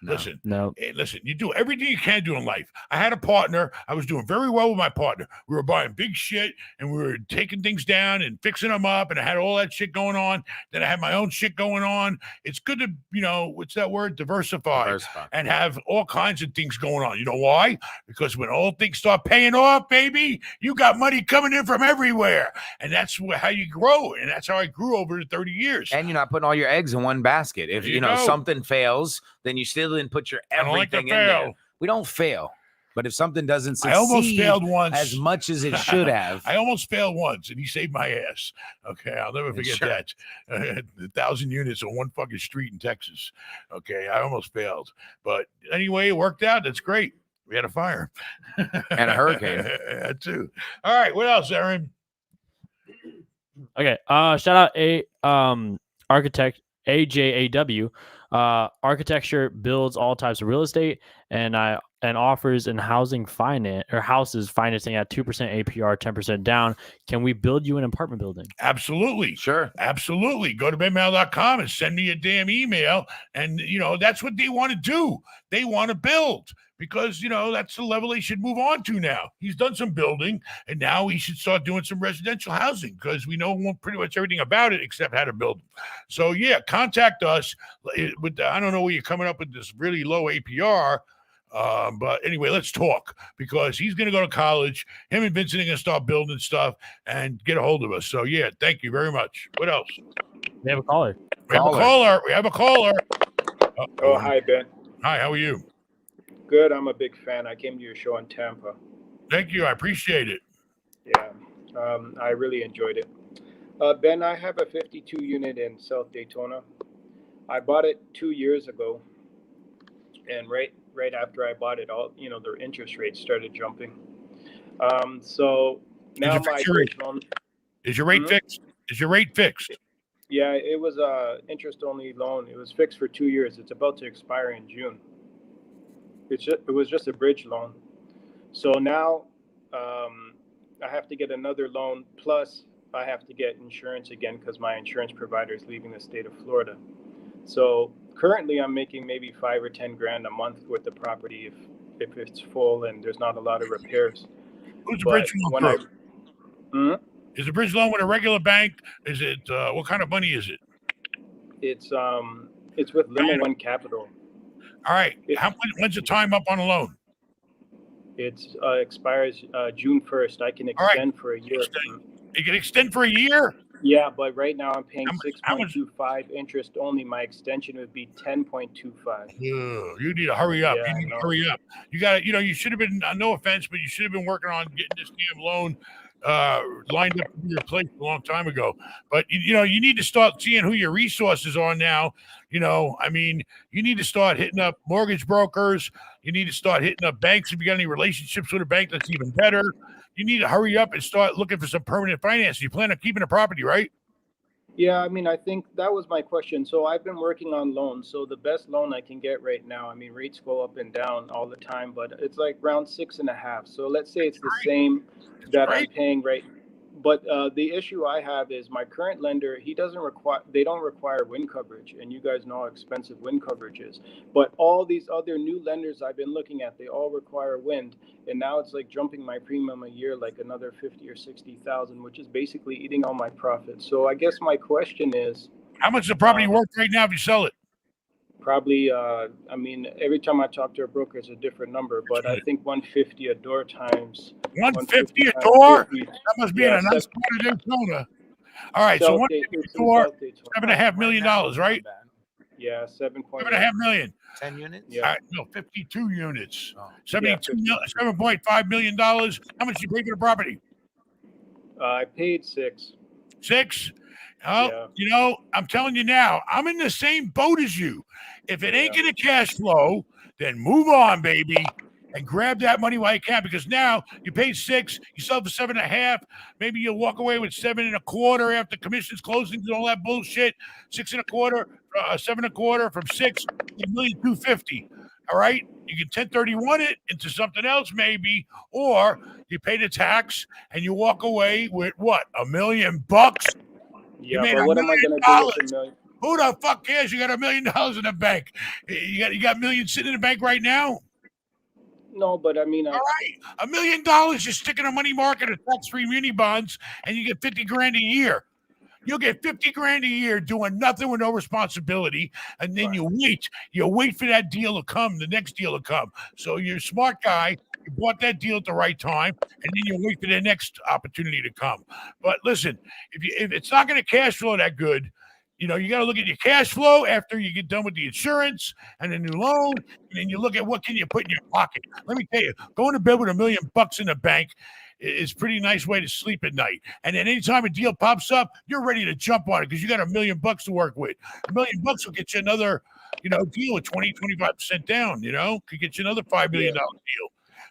No. Listen, No. listen, you do everything you can do in life. I had a partner. I was doing very well with my partner. We were buying big shit and we were taking things down and fixing them up. And I had all that shit going on. Then I had my own shit going on. It's good to, what's that word? Diversify. And have all kinds of things going on. You know why? Because when all things start paying off, baby, you got money coming in from everywhere. And that's how you grow. And that's how I grew over the 30 years. And you're not putting all your eggs in one basket. If, There you go. something fails, then you still didn't put your everything in there. We don't fail. But if something doesn't succeed, I almost failed once as much as it should have. I almost failed once, and he saved my ass. Okay, I'll never forget that. 1,000 units on one fucking street in Texas. Okay, I almost failed. But anyway, it worked out. That's great. We had a fire. And a hurricane. That too. All right, what else, Aaron? Okay. Shout out architect AJAW. Architecture builds all types of real estate and offers in housing finance or houses financing at 2% APR, 10% down. Can we build you an apartment building? Absolutely. Sure. Absolutely. Go to benmail.com and send me a damn email. And, that's what they want to do. They want to build because, that's the level they should move on to now. He's done some building and now he should start doing some residential housing because we know pretty much everything about it except how to build them. So, yeah, contact us. I don't know where you're coming up with this really low APR. But anyway, let's talk because he's going to go to college. Him and Vincent are going to start building stuff and get a hold of us. So, yeah, thank you very much. What else? We have a caller. We have a caller. Oh, hi, Ben. Hi, how are you? Good. I'm a big fan. I came to your show in Tampa. Thank you. I appreciate it. Yeah, I really enjoyed it. Ben, I have a 52 unit in South Daytona. I bought it 2 years ago. And right after I bought it, all their interest rates started jumping. So now my loan is your rate fixed? Is your rate fixed? Yeah, it was a interest only loan. It was fixed for 2 years. It's about to expire in June. It was just a bridge loan. So now I have to get another loan. Plus, I have to get insurance again because my insurance provider is leaving the state of Florida. So currently, I'm making maybe $5 or $10 grand a month with the property if it's full and there's not a lot of repairs. Who's the bridge loan? Is the bridge loan with a regular bank? Is it what kind of money is it? It's with Limo One Capital. All right. When's the time up on a loan? It expires June 1st. I can extend for a year. You can extend for a year? Yeah, but right now I'm paying 6.25 interest only. My extension would be 10.25. You need to hurry up. Yeah, you need to hurry up. You got to, you should have been, no offense, but you should have been working on getting this damn loan lined up to be replaced a long time ago. But, you need to start seeing who your resources are now. You need to start hitting up mortgage brokers. You need to start hitting up banks if you got any relationships with a bank that's even better. You need to hurry up and start looking for some permanent financing. You plan on keeping the property, right? Yeah, I think that was my question. So I've been working on loans. So the best loan I can get right now, rates go up and down all the time, but it's like around 6.5. So let's say it's the same that I'm paying right. But the issue I have is my current lender, they don't require wind coverage. And you guys know how expensive wind coverage is. But all these other new lenders I've been looking at, they all require wind. And now it's like jumping my premium a year, like another 50 or 60,000, which is basically eating all my profits. So I guess my question is, how much is the property worth right now if you sell it? Probably, every time I talk to a broker, it's a different number, but I think 150 a door times 150 a door. That must be in a nice part of Daytona. All right, so 150 a door, $7.5 million, right? Yeah, 7.5 million. 10 units? Yeah. All right, no, 52 units. 7.5 million dollars. How much did you pay for the property? I paid $6. $6? Oh, I'm telling you now, I'm in the same boat as you. If it ain't gonna cash flow, then move on, baby, and grab that money while you can. Because now you paid $6, you sell for 7.5. Maybe you'll walk away with 7.25 after commissions, closings, and all that bullshit. 6.25, 7.25 from $6, $1,250,000. All right. You can 1031 it into something else, maybe, or you pay the tax and you walk away with what? $1 million? You Yeah, made but $1 what am I million. gonna do with the million? Who the fuck cares? You got $1 million in the bank. You got millions sitting in the bank right now. No, but I mean, All right, $1 million. You're sticking a money market or tax-free muni bonds, and you get 50 grand a year. You'll get 50 grand a year doing nothing with no responsibility. And then you wait for that deal to come, the next deal to come. So you're a smart guy. You bought that deal at the right time, and then you wait for the next opportunity to come. But listen, if it's not going to cash flow that good, you got to look at your cash flow after you get done with the insurance and the new loan, and then you look at what can you put in your pocket. Let me tell you, going to bed with $1 million in the bank is a pretty nice way to sleep at night. And then anytime a deal pops up, you're ready to jump on it because you got $1 million to work with. $1 million will get you another, deal with 25% down, could get you another $5 million deal.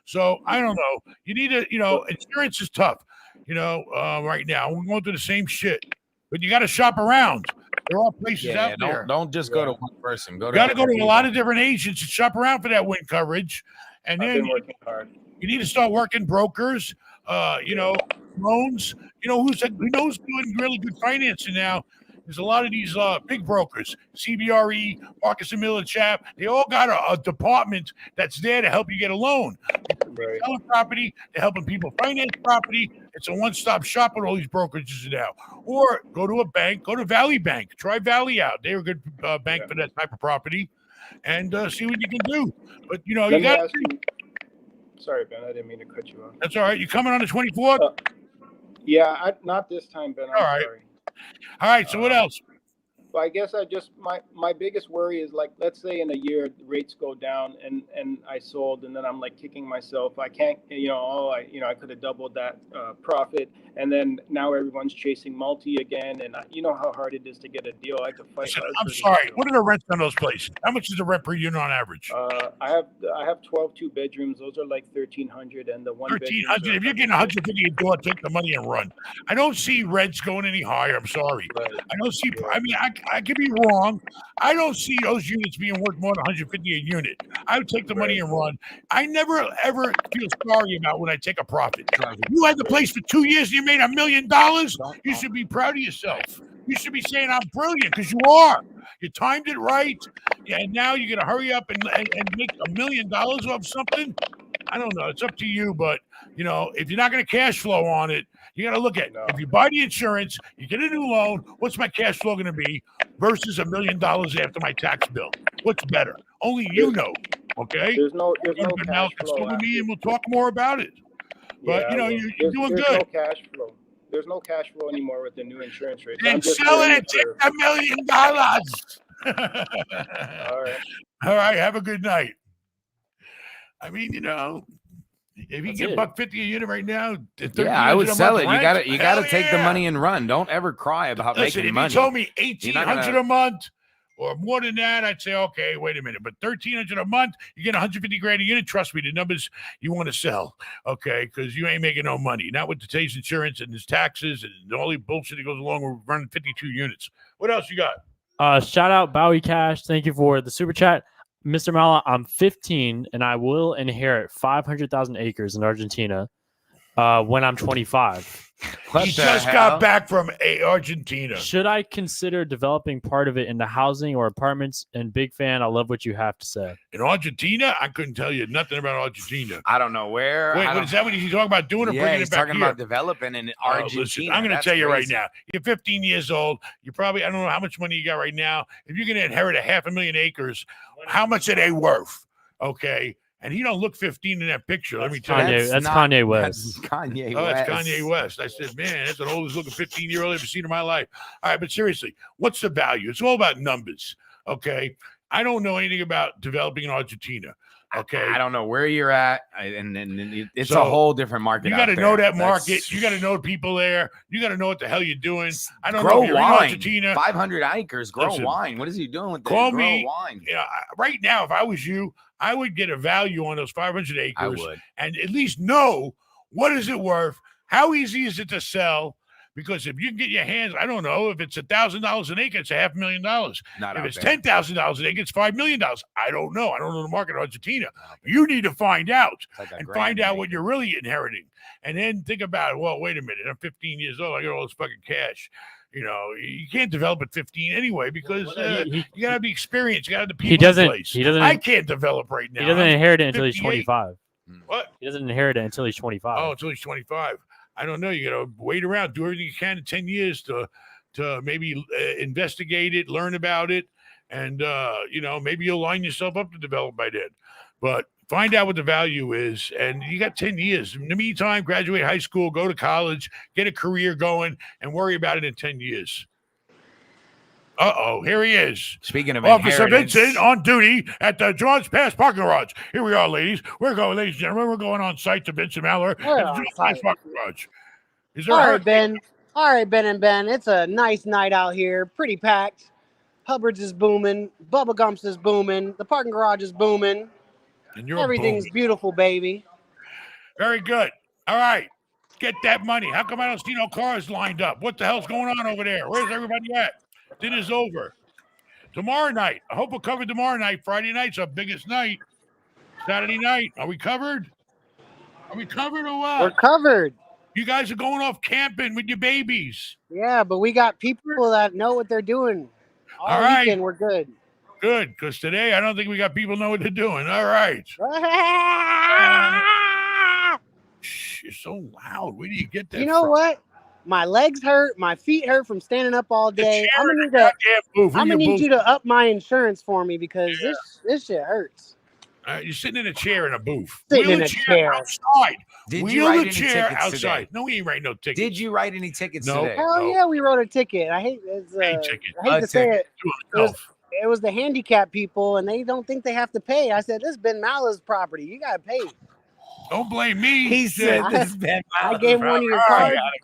So I don't know. You need to, insurance is tough, right now. We're going through the same shit, but you got to shop around. There are places out there. Don't just go to one person. You got to go to a lot of different agents and shop around for that wind coverage. And I've then been working hard. You need to start working brokers, loans. Who's doing really good financing now? There's a lot of these big brokers, CBRE, Marcus and Miller Chap. They all got a department that's there to help you get a loan. Right. Selling property, they're helping people finance property. It's a one-stop shop with all these brokerages now. Or go to a bank, go to Valley Bank. Try Valley out. They're a good bank for that type of property, and see what you can do. But you Let me got. ask you. Sorry, Ben. I didn't mean to cut you off. That's all right. You coming on the 24th? Yeah, not this time, Ben. I'm sorry. All right. So what else? Well, I guess my biggest worry is, like, let's say in a year the rates go down and I sold, and then I'm like kicking myself. I can't, I could have doubled that profit, and then now everyone's chasing multi again, and you know how hard it is to get a deal. I have to fight. Listen, I'm sorry. What are the rents on those places? How much is the rent per unit on average? I have 12 2-bedrooms. Those are like 1,300, and the 1,300. If you're getting 150 a door, take the money and run. I don't see rents going any higher. I'm sorry. Right. I don't see. I mean, I could be wrong. I don't see those units being worth more than 150 a unit. I would take the money and run. I never ever feel sorry about when I take a profit. You had the place for 2 years and you made $1 million. You should be proud of yourself. You should be saying I'm brilliant, because you are. You timed it right, and now you're gonna hurry up and make $1 million off something. I don't know. It's up to you, but if you're not gonna cash flow on it, you got to look at if you buy the insurance, you get a new loan. What's my cash flow going to be versus $1 million after my tax bill? What's better? Only you know. Okay. There's no cash flow. With me, and we'll talk more about it. But you're doing good. There's no cash flow. There's no cash flow anymore with the new insurance rates. Then sell it and take $1 million. All right. Have a good night. I mean, if you get $150 a unit right now, I would sell it. You gotta take the money and run. Don't ever cry about making money. If you told me $1,800 a month or more than that, I'd say, okay, wait a minute. But $1,300 a month, you get 150 grand a unit. Trust me, the numbers you want to sell, okay? Because you ain't making no money. Not with today's insurance and his taxes and all the bullshit that goes along with running 52 units. What else you got? Shout out Bowie Cash. Thank you for the super chat. Mr. Mala, I'm 15 and I will inherit 500,000 acres in Argentina when I'm 25. He just got back from Argentina. Should I consider developing part of it into housing or apartments? And big fan, I love what you have to say. In Argentina? I couldn't tell you nothing about Argentina. I don't know where. Wait, is that what he's talking about doing or bringing it back here? He's talking about developing in Argentina. Listen, I'm going to tell you right now. You're 15 years old. You probably, I don't know how much money you got right now. If you're going to inherit 500,000 acres, how much are they worth? Okay. And he don't look 15 in that picture. Let me tell you. That's Kanye West. That's Kanye West. Oh, that's Kanye West. I said, man, that's the oldest looking 15-year-old I've ever seen in my life. All right, but seriously, what's the value? It's all about numbers, okay? I don't know anything about developing in Argentina, okay? I don't know where you're at, and it's a whole different market. You got to know that market. You got to know people there. You got to know what the hell you're doing. I don't know if you're in Argentina. 500 acres, grow wine. What is he doing with that? Call grow me. Wine. Right now, if I was you, I would get a value on those 500 acres. I would. And at least know what is it worth, how easy is it to sell, Because if you can get your hands, I don't know, if it's $1,000 an acre, it's $500,000. Not If out it's there. $10,000 an acre, it's $5 million. I don't know. I don't know the market in Argentina. You need to find out It's like a and grand find out an what acre. you're really inheriting. And then think about it. Well, wait a minute. I'm 15 years old. I got all this fucking cash. You know, you can't develop at 15 anyway because you got to have the experience. You got to have the people in place. He doesn't. I can't develop right now. He doesn't I'm inherit it until he's 58. 25. What? He doesn't inherit it until he's 25. Oh, until he's 25. I don't know. You got to wait around, do everything you can in 10 years to maybe investigate it, learn about it, and you know, maybe you'll line yourself up to develop by then. But find out what the value is, and you got 10 years. In the meantime, graduate high school, go to college, get a career going, and worry about it in 10 years. Uh-oh, here he is. Speaking of Officer inheritance, Vincent on duty at the George Pass parking garage. Here we are, ladies. We're going, ladies and gentlemen. We're going on site to Vincent Maller at the on George Pass site. parking garage. Is there All a right, Ben. All right, Ben and Ben. It's a nice night out here. Pretty packed. Hubbard's is booming. Bubba Gump's is booming. The parking garage is booming. And you're Everything's booming. beautiful, baby. Very good. All right. Get that money. How come I don't see no cars lined up? What the hell's going on over there? Where's everybody at? Dinner's over. Tomorrow night. I hope we're covered tomorrow night. Friday night's our biggest night. Saturday night. Are we covered? Are we covered or what? We're covered. You guys are going off camping with your babies. Yeah, but we got people that know what they're doing. All right. weekend, we're good. Good, because today I don't think we got people know what they're doing. All right. Shh, you're so loud. Where do you get that You know from? what? My legs hurt. My feet hurt from standing up all The day. chair I'm in gonna the need to. goddamn booth. Who I'm gonna you need you to up my insurance for me because this shit hurts. You're sitting in a chair in a booth. Sitting Wheel in the a chair chair. outside. did Wheel you write the any chair tickets outside. today? No, we ain't writing no tickets. Did you write any tickets No. today? Hell No. yeah, we wrote a ticket. I hate it's, Hey, ticket. I hate A to say ticket. it. It was the handicap people, and they don't think they have to pay. I said, "This is Ben Mala's property. You gotta pay." Don't blame me. He said I- this Ben I Maller gave him one of your property. cards.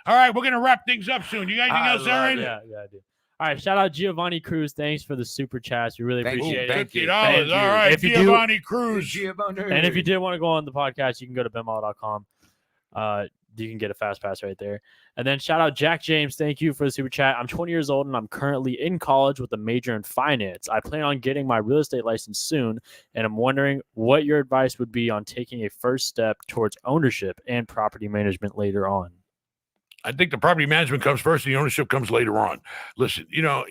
All right, we're gonna wrap things up soon. You got anything I else, love Aaron? it. Yeah, I do. All right, shout out Giovanni Cruz. Thanks for the super chats. We really Thank you, appreciate it. thank you. $50. Thank you. All right, If you do- Giovanni Cruz. And if you did want to go on the podcast, you can go to benmall.com. You can get a fast pass right there. And then shout out Jack James. Thank you for the super chat. I'm 20 years old and I'm currently in college with a major in finance. I plan on getting my real estate license soon, and I'm wondering what your advice would be on taking a first step towards ownership and property management later on. I think the property management comes first and the ownership comes later on. Listen, you know,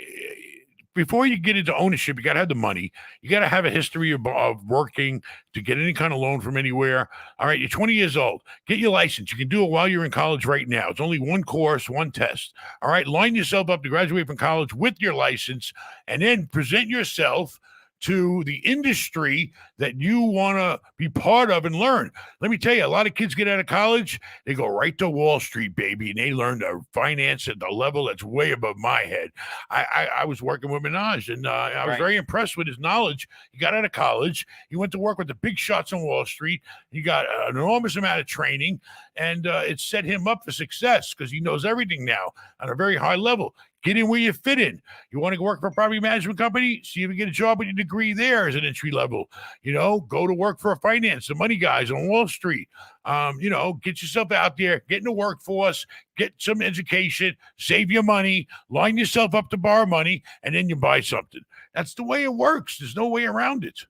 before you get into ownership, you got to have the money. You got to have a history of working to get any kind of loan from anywhere. All right, you're 20 years old. Get your license. You can do it while you're in college right now. It's only one course, one test. All right, line yourself up to graduate from college with your license and then present yourself to the industry that you want to be part of and learn. Let me tell you, a lot of kids get out of college, they go right to Wall Street, baby, and they learn to finance at the level that's way above my head. I was working with Minaj, and I was very impressed with his knowledge. He got out of college. He went to work with the big shots on Wall Street. He got an enormous amount of training, and it set him up for success because he knows everything now on a very high level. Get in where you fit in. You want to work for a property management company? See if you get a job with your degree there as an entry level. You know, go to work for a finance, the money guys on Wall Street. You know, get yourself out there, get in the workforce, get some education, save your money, line yourself up to borrow money, and then you buy something. That's the way it works. There's no way around it.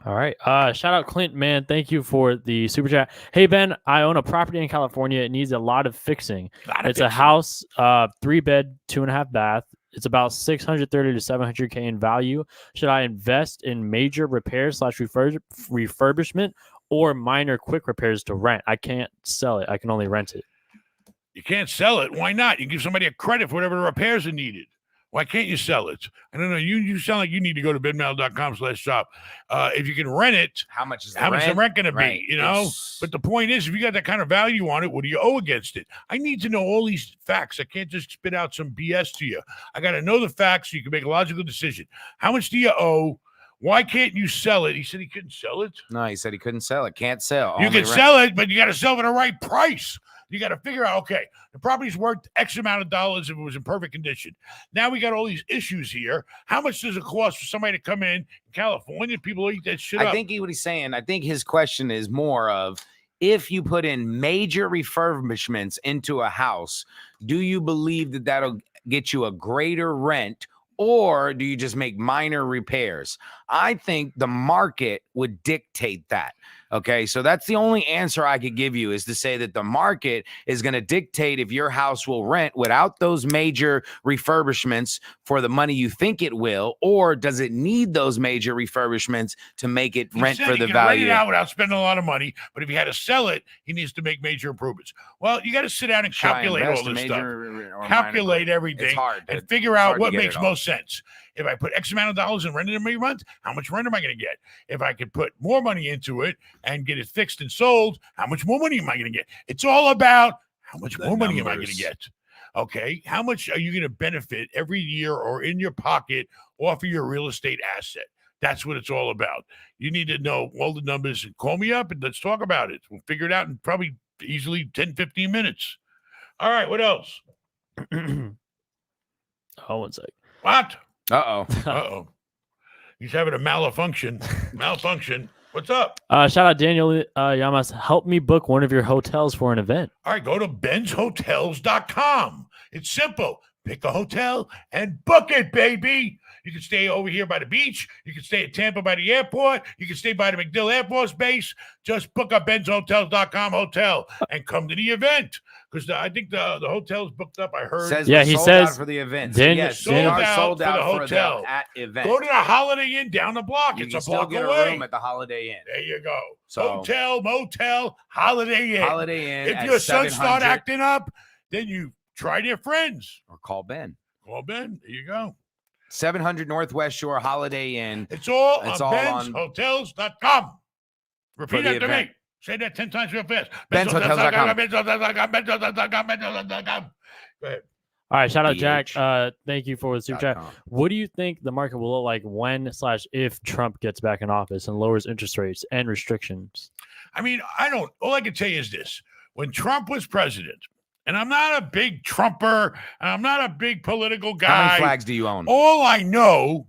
All right. Shout out Clint, man. Thank you for the super chat. Hey, Ben, I own a property in California. It needs a lot of fixing. It's a house, 3-bed, 2.5 bath. It's about 630 to 700K in value. Should I invest in major repairs / refurbishment or minor quick repairs to rent? I can't sell it. I can only rent it. You can't sell it. Why not? You give somebody a credit for whatever the repairs are needed. Why can't you sell it? I don't know. You sound like you need to go to benmail.com/shop. If you can rent it, How much is the how much rent? the rent going to Right. be? You know. It's- But the point is, if you got that kind of value on it, what do you owe against it? I need to know all these facts. I can't just spit out some BS to you. I got to know the facts so you can make a logical decision. How much do you owe? Why can't you sell it? He said he couldn't sell it. No, he said he couldn't sell it. Can't sell. You Only can rent. sell it, but you got to sell for the right price. You got to figure out, okay, the property's worth X amount of dollars if it was in perfect condition. Now we got all these issues here. How much does it cost for somebody to come in California? People eat that shit up. I think what he's saying, I think his question is more of if you put in major refurbishments into a house, do you believe that that'll get you a greater rent, or do you just make minor repairs? I think the market would dictate that. Okay, so that's the only answer I could give you, is to say that the market is going to dictate if your house will rent without those major refurbishments for the money you think it will, or does it need those major refurbishments to make it rent for the value? Rent it out without spending a lot of money, but if he had to sell it, he needs to make major improvements. Well, you got to sit down and calculate all this stuff, calculate everything, and figure out what makes most sense. If I put X amount of dollars in rent every month, how much rent am I going to get? If I could put more money into it and get it fixed and sold, how much more money am I going to get? It's all about how much more money am I going to get? Okay, how much are you going to benefit every year or in your pocket off of your real estate asset? That's what it's all about. You need to know all the numbers and call me up and let's talk about it. We'll figure it out in probably easily 10, 15 minutes. All right, what else? Oh, one sec. What? Uh-oh. He's having a malfunction. What's up? Shout out Daniel Yamas. Help me book one of your hotels for an event. All right, go to benshotels.com. It's simple. Pick a hotel and book it, baby. You can stay over here by the beach. You can stay at Tampa by the airport. You can stay by the MacDill Air Force Base. Just book a benshotels.com hotel and come to the event. Because I think the hotel's booked up. I heard. He says for the event. Yes, sold out for the hotel at event. Go to the Holiday Inn down the block. It's a block get away. A room at the Holiday Inn. There you go. So, hotel, motel, Holiday Inn. Holiday Inn. If your son start acting up, then you try their friends or call Ben. There you go. 700 Northwest Shore Holiday Inn. It's all on benshotels.com. Repeat after me. Say that 10 times real fast. benshotels.com. Go ahead. All right, shout out Jack. Thank you for the super chat. What do you think the market will look like when/if Trump gets back in office and lowers interest rates and restrictions? I mean, all I can tell you is this. When Trump was president, and I'm not a big Trumper, and I'm not a big political guy. How many flags do you own? All I know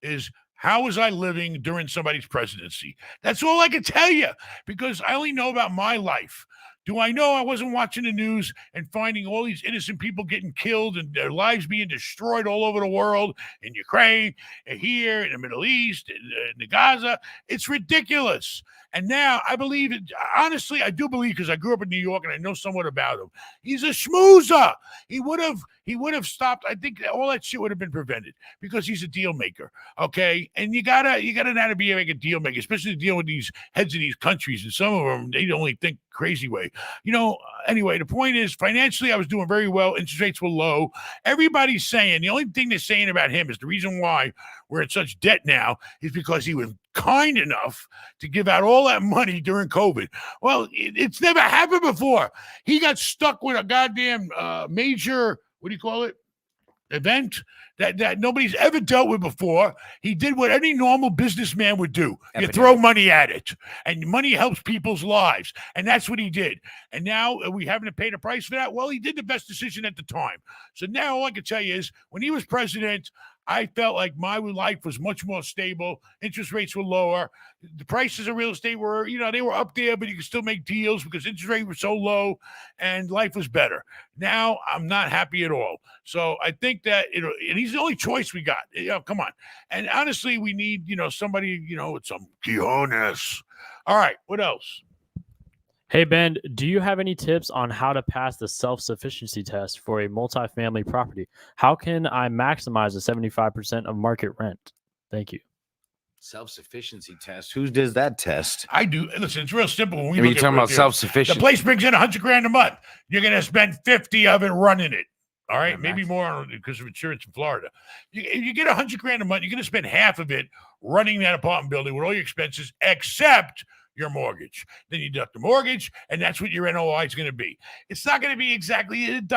is how was I living during somebody's presidency? That's all I can tell you, because I only know about my life. Do I know I wasn't watching the news and finding all these innocent people getting killed and their lives being destroyed all over the world, in Ukraine, and here, in the Middle East, in Gaza? It's ridiculous. And now I believe it. Honestly, I do believe, because I grew up in New York and I know somewhat about him. He's a schmoozer. He would have stopped. I think all that shit would have been prevented, because he's a deal maker. Okay, and you gotta know how to be like a deal maker, especially to deal with these heads of these countries. And some of them, they only think crazy way. Anyway, the point is, financially, I was doing very well. Interest rates were low. Everybody's saying, the only thing they're saying about him is the reason why we're in such debt now is because he was kind enough to give out all that money during COVID. Well, it's never happened before. He got stuck with a goddamn major, what do you call it, event that nobody's ever dealt with before. He did what any normal businessman would do. You throw money at it, and money helps people's lives, and that's what he did. And now are we having to pay the price for that? Well, he did the best decision at the time. So now all I can tell you is, when he was president, I felt like my life was much more stable. Interest rates were lower. The prices of real estate were, they were up there, but you could still make deals because interest rates were so low and life was better. Now I'm not happy at all. So I think that, and he's the only choice we got. Come on. And honestly, we need, somebody, with some cojones. All right. What else? Hey, Ben, do you have any tips on how to pass the self-sufficiency test for a multifamily property? How can I maximize the 75% of market rent? Thank you. Self-sufficiency test. Who does that test? I do. Listen, it's real simple. When you're talking about self-sufficient, the place brings in $100,000 a month. You're going to spend 50 of it running it. All right, maybe more because of insurance in Florida. You get $100,000 a month. You're going to spend half of it running that apartment building with all your expenses, except your mortgage. Then you deduct the mortgage, and that's what your NOI is going to be. It's not going to be exactly $1,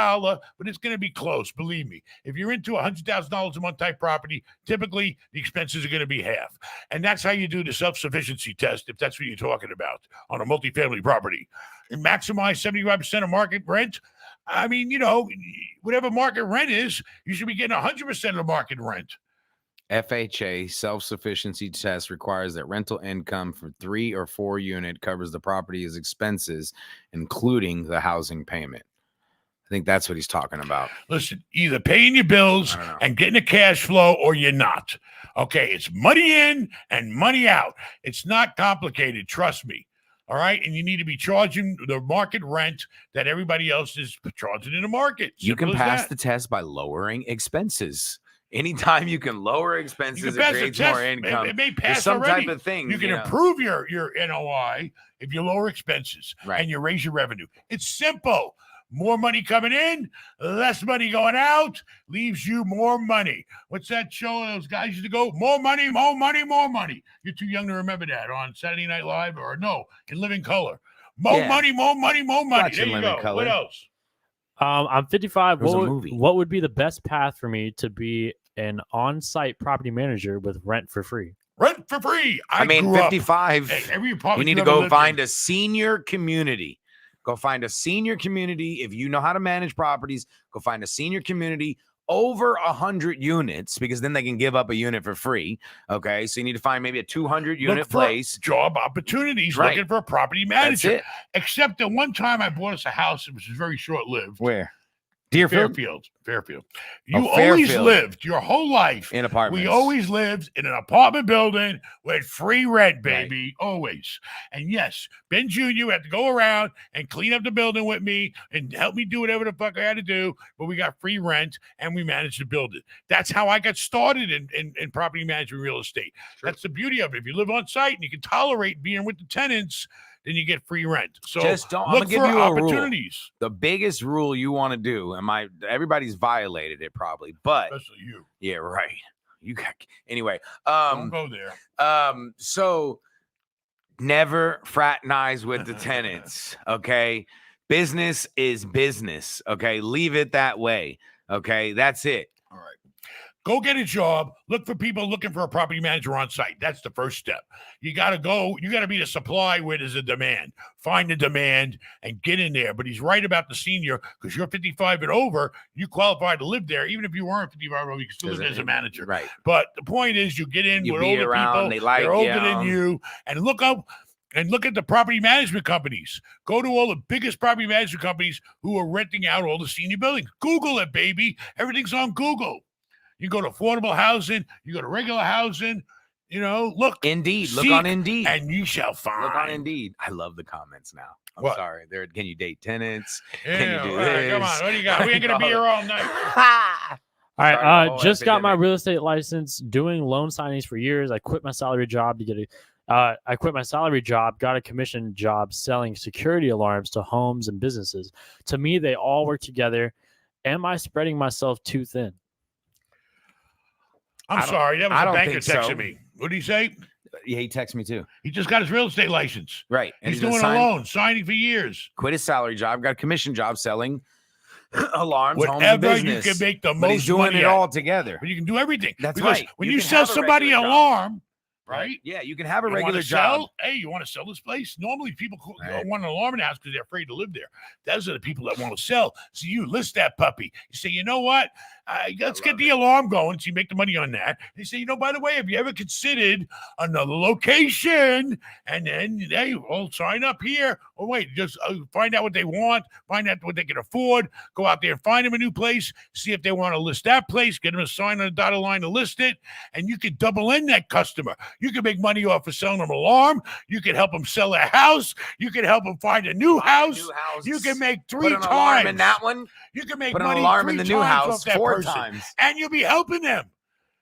but it's going to be close. Believe me. If you're into $100,000 a month type property, typically the expenses are going to be half. And that's how you do the self-sufficiency test, if that's what you're talking about, on a multifamily property. And maximize 75% of market rent. I mean, whatever market rent is, you should be getting 100% of the market rent. FHA self-sufficiency test requires that rental income for 3 or 4 unit covers the property's expenses, including the housing payment. I think that's what he's talking about. Listen, either paying your bills and getting a cash flow or you're not. Okay, it's money in and money out. It's not complicated, trust me. All right, and you need to be charging the market rent that everybody else is charging in the market. You can Simple as pass that. the test by lowering expenses. Anytime you can lower expenses, it creates more income. It may There's pass some already. type of thing. You can improve your NOI if you lower expenses and you raise your revenue. It's simple. More money coming in, less money going out, leaves you more money. What's that show those guys used to go? More money, more money, more money. You're too young to remember that on Saturday Night Live or no, in Living Color. More money, more money, more money. Watching There you Living go. Color. What else? I'm 55. There was a movie. What would be the best path for me to be an on-site property manager with rent for free? Rent for free. I mean, 55. You You need to go find a senior community. Go find a senior community. If you know how to manage properties, go find a senior community over 100 units, because then they can give up a unit for free. Okay, so you need to find maybe a 200 unit place. Job opportunities, Right. looking for a property That's manager. it. Except that one time I bought us a house, it was very short lived. Where? Deerfield? Fairfield. Oh, You always Fairfield. lived your whole life In apartments. We always lived in an apartment building with free rent, baby. Always. And yes, Ben Jr. had to go around and clean up the building with me and help me do whatever the fuck I had to do. But we got free rent and we managed to build it. That's how I got started in property management real estate. That's the beauty of it. If you live on site and you can tolerate being with the tenants, then you get free rent. So Just don't. I'm look gonna give for you a rule. opportunities. The biggest rule you want to do, and everybody's violated it probably, but Especially you. yeah, right. You got anyway. Don't go there. So never fraternize with the tenants. Okay, business is business. Okay, leave it that way. Okay, that's it. All right. Go get a job. Look for people looking for a property manager on site. That's the first step. You got to go. You got to be the supply where there's a demand. Find the demand and get in there. But he's right about the senior, because you're 55 and over. You qualify to live there. Even if you weren't 55 and over, you can still live there as a manager. Right. But the point is, you get in You with be older around, people. they're older than you. And look up. And look at the property management companies. Go to all the biggest property management companies who are renting out all the senior buildings. Google it, baby. Everything's on Google. You go to affordable housing. You go to regular housing. You know, look. Indeed. Look seek, on Indeed. and you shall find. Look on Indeed. I love the comments now. I'm What? sorry. Can you date tenants? Yeah, Can you do all right, this? come on. What do you got? We ain't going to be here all night. All Starting a right, whole just got my epidemic. real estate license, doing loan signings for years. I quit my salary job to get I quit my salary job, got a commission job selling security alarms to homes and businesses. To me, they all work together. Am I spreading myself too thin? I'm sorry. That was I a don't banker think so. texting me. What did he say? Yeah, he texted me too. He just got his real estate license. Right. And He's been doing a loan, signing for years. Quit his salary job, got a commission job selling alarms, homes, and Whatever you business. can make the But he's most doing money it at. all together. But you can do everything. That's because right. when You you can sell have a somebody an regular job. alarm, right? Yeah, you can have a You wanna regular job. sell? Hey, you want to sell this place? Normally, people Right. want an alarm in the house because they're afraid to live there. Those are the people that want to sell. So you list that puppy. You say, you know what? Let's get the alarm going. So you make the money on that. They say, you know, by the way, have you ever considered another location? And then they will sign up here. Oh, wait, just find out what they want, find out what they can afford, go out there and find them a new place, see if they want to list that place, get them a sign on a dotted line to list it, and you can double in that customer. You can make money off of selling them an alarm. You can help them sell a house. You can help them find a new house. You can make three Put an times. alarm in that one. You can make Put an money alarm three in the new times house off that 4 person, times. and you'll be helping them.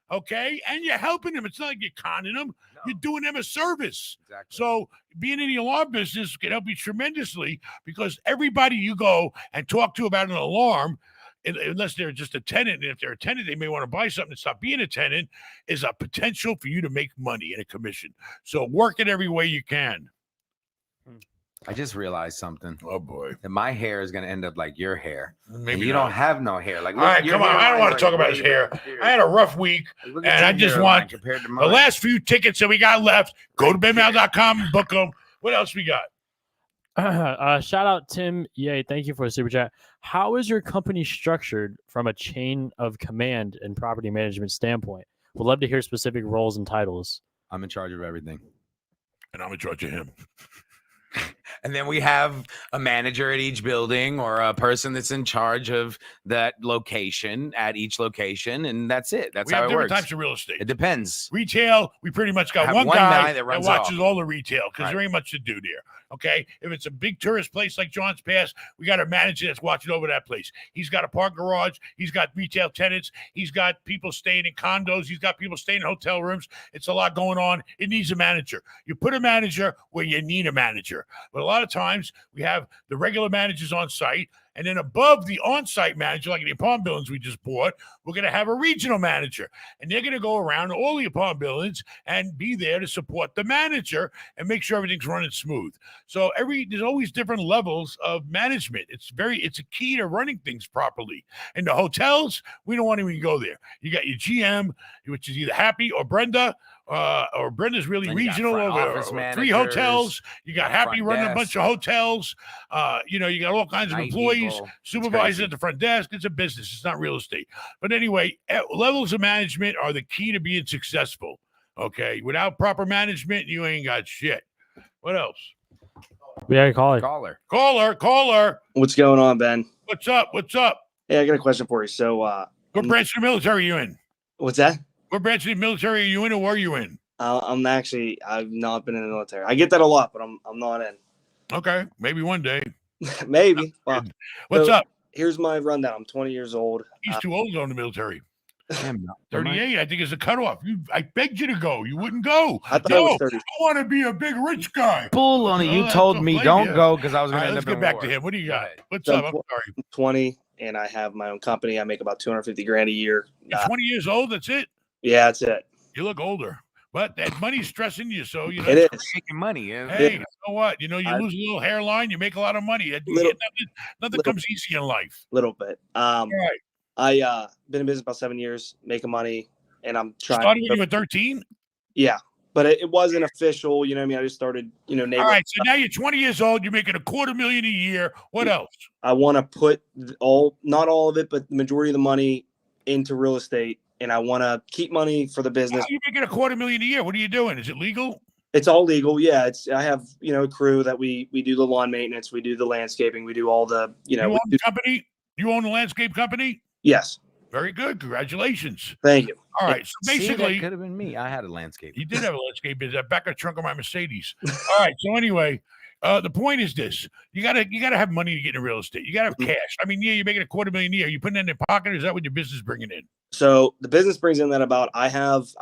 Okay, and you're helping them. It's not like you're conning them. No. You're doing them a service. Exactly. So being in the alarm business can help you tremendously, because everybody you go and talk to about an alarm, unless they're just a tenant, and if they're a tenant, they may want to buy something and stop being a tenant, is a potential for you to make money in a commission. So work it every way you can. I just realized something. Oh boy, That my hair is going to end up like your hair. maybe And you not. don't have no hair. Like, All right, your come on. I don't hairline's want to like talk about his way hair. back here. I had a rough week. Look at and I your just hairline want compared to The mine. last few tickets that we got left, go to benmail.com and book them. What else we got? Shout out Tim. Yay, thank you for the super chat. How is your company structured from a chain of command and property management standpoint? We'd love to hear specific roles and titles. I'm in charge of everything. And I'm in charge of him. And then we have a manager at each building or a person that's in charge of that location at each location. And that's it. That's We how have it different works. types of real estate. It depends. Retail, we pretty much got Have one one guy guy that that runs watches all. all the retail because there ain't much to do there. Okay. If it's a big tourist place like John's Pass, we got a manager that's watching over that place. He's got a park garage. He's got retail tenants. He's got people staying in condos. He's got people staying in hotel rooms. It's a lot going on. It needs a manager. You put a manager where you need a manager. But a lot of times we have the regular managers on site. And then above the on-site manager, like the apartment buildings we just bought, we're going to have a regional manager. And they're going to go around all the apartment buildings and be there to support the manager and make sure everything's running smooth. So there's always different levels of management. It's a key to running things properly. In the hotels, we don't want to even go there. You got your GM, which is either Happy or Brenda, or Brenda's really Then you got regional front over office 3 managers, hotels. You got Happy front running a desk. bunch of hotels. You got all kinds of Night employees, people. It's supervisors crazy. at the front desk. It's a business. It's not real estate. But anyway, levels of management are the key to being successful. Okay. Without proper management, you ain't got shit. What else? Yeah, call it. Caller. What's going on, Ben? What's up? Hey, I got a question for you. So, What branch of the military are you in? what's that? What branch of the military are you in, or were you in? I've not been in the military. I get that a lot, but I'm not in. Okay. Maybe one day. Maybe. Well, What's so- up? here's my rundown. I'm 20 years old. He's too old to go in the military. Damn, am I- 38, I think, is the cutoff. I begged you to go. You wouldn't go. I thought it was 30. I want to be a big rich guy. Bull on it. You Oh, told that's me a don't blame, go because I was All going right, to end let's up get in back war. to him. What do you got? ahead. What's So up? I'm sorry. I'm 20, and I have my own company. I make about 250 grand a year. You're 20 years old. That's it. Yeah, that's it. You look older, but that money's stressing you. So you know. It is. Making money. Yeah. Hey, Yeah. you know what? You I- lose a little hairline, you make a lot of money. Little- Nothing little- comes easy in life. A little bit. All right. I been in business about 7 years, making money, and I'm trying. Started when you were 13. Yeah, but it wasn't official. You know what I mean? I just started. All right. So now you're 20 years old. You're making $250,000 a year. What else? I want to put not all of it, but the majority of the money into real estate, and I want to keep money for the How business. are you making $250,000 a year? What are you doing? Is it legal? It's all legal. Yeah, I have a crew that we do the lawn maintenance, we do the landscaping, we do all the You own the company? You own the landscape company? Yes, Very good. Congratulations. thank you. All right. So See, that basically, could have been me. I had a landscape. you did have a landscape business back of the trunk of my Mercedes. All right. So anyway, the point is this: you gotta have money to get into real estate. You gotta have cash. I mean, yeah, you're making $250,000 a year. You putting that in your pocket? Or is that what your business is bringing in? So the business brings in that about I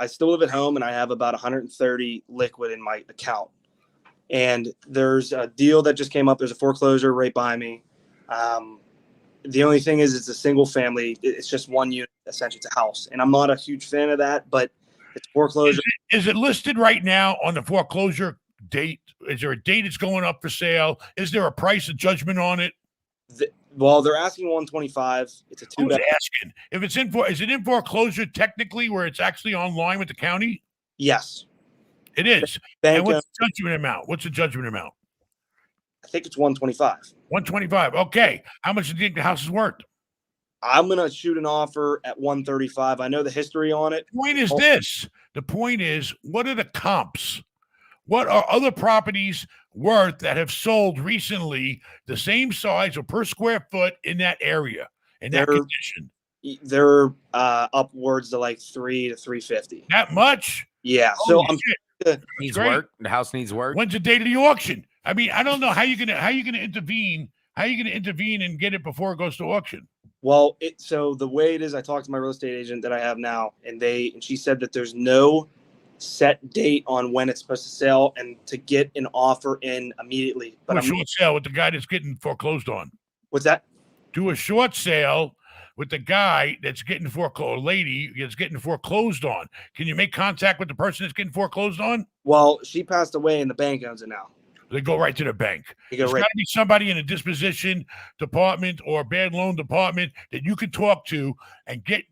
still live at home, and I have about 130 liquid in my account. And there's a deal that just came up. There's a foreclosure right by me. The only thing is it's a single family. It's just one unit, essentially. It's a house. And I'm not a huge fan of that, but it's foreclosure. Is it listed right now on the foreclosure date? Is there a date it's going up for sale? Is there a price of judgment on it? Well, they're asking 125. It's a Who's 2-bed. asking? If it's is it in foreclosure technically where it's actually online with the county? Yes. It is. Bank, And what's the judgment amount? What's the judgment amount? I think it's 125. 125. Okay. How much do you think the house is worth? I'm going to shoot an offer at 135. I know the history on it. The point is this. The point is, what are the comps? What are other properties worth that have sold recently the same size or per square foot in that area, in that They're- condition? They're upwards to like 3 to 350. That much? Yeah. So Holy I'm shit. Needs great. work. The house needs work. When's the date of the auction? I mean, I don't know how you're gonna intervene. How are you gonna intervene and get it before it goes to auction? Well, so the way it is, I talked to my real estate agent that I have now, and she said that there's no set date on when it's supposed to sell and to get an offer in immediately. But Do a short sale with the guy that's getting foreclosed on. What's that? Do a short sale with the guy that's getting foreclosed, lady that's getting foreclosed on. Can you make contact with the person that's getting foreclosed on? Well, she passed away and the bank owns it now. They go right to the bank. You go There's right. got to be somebody in a disposition department or bad loan department that you could talk to and get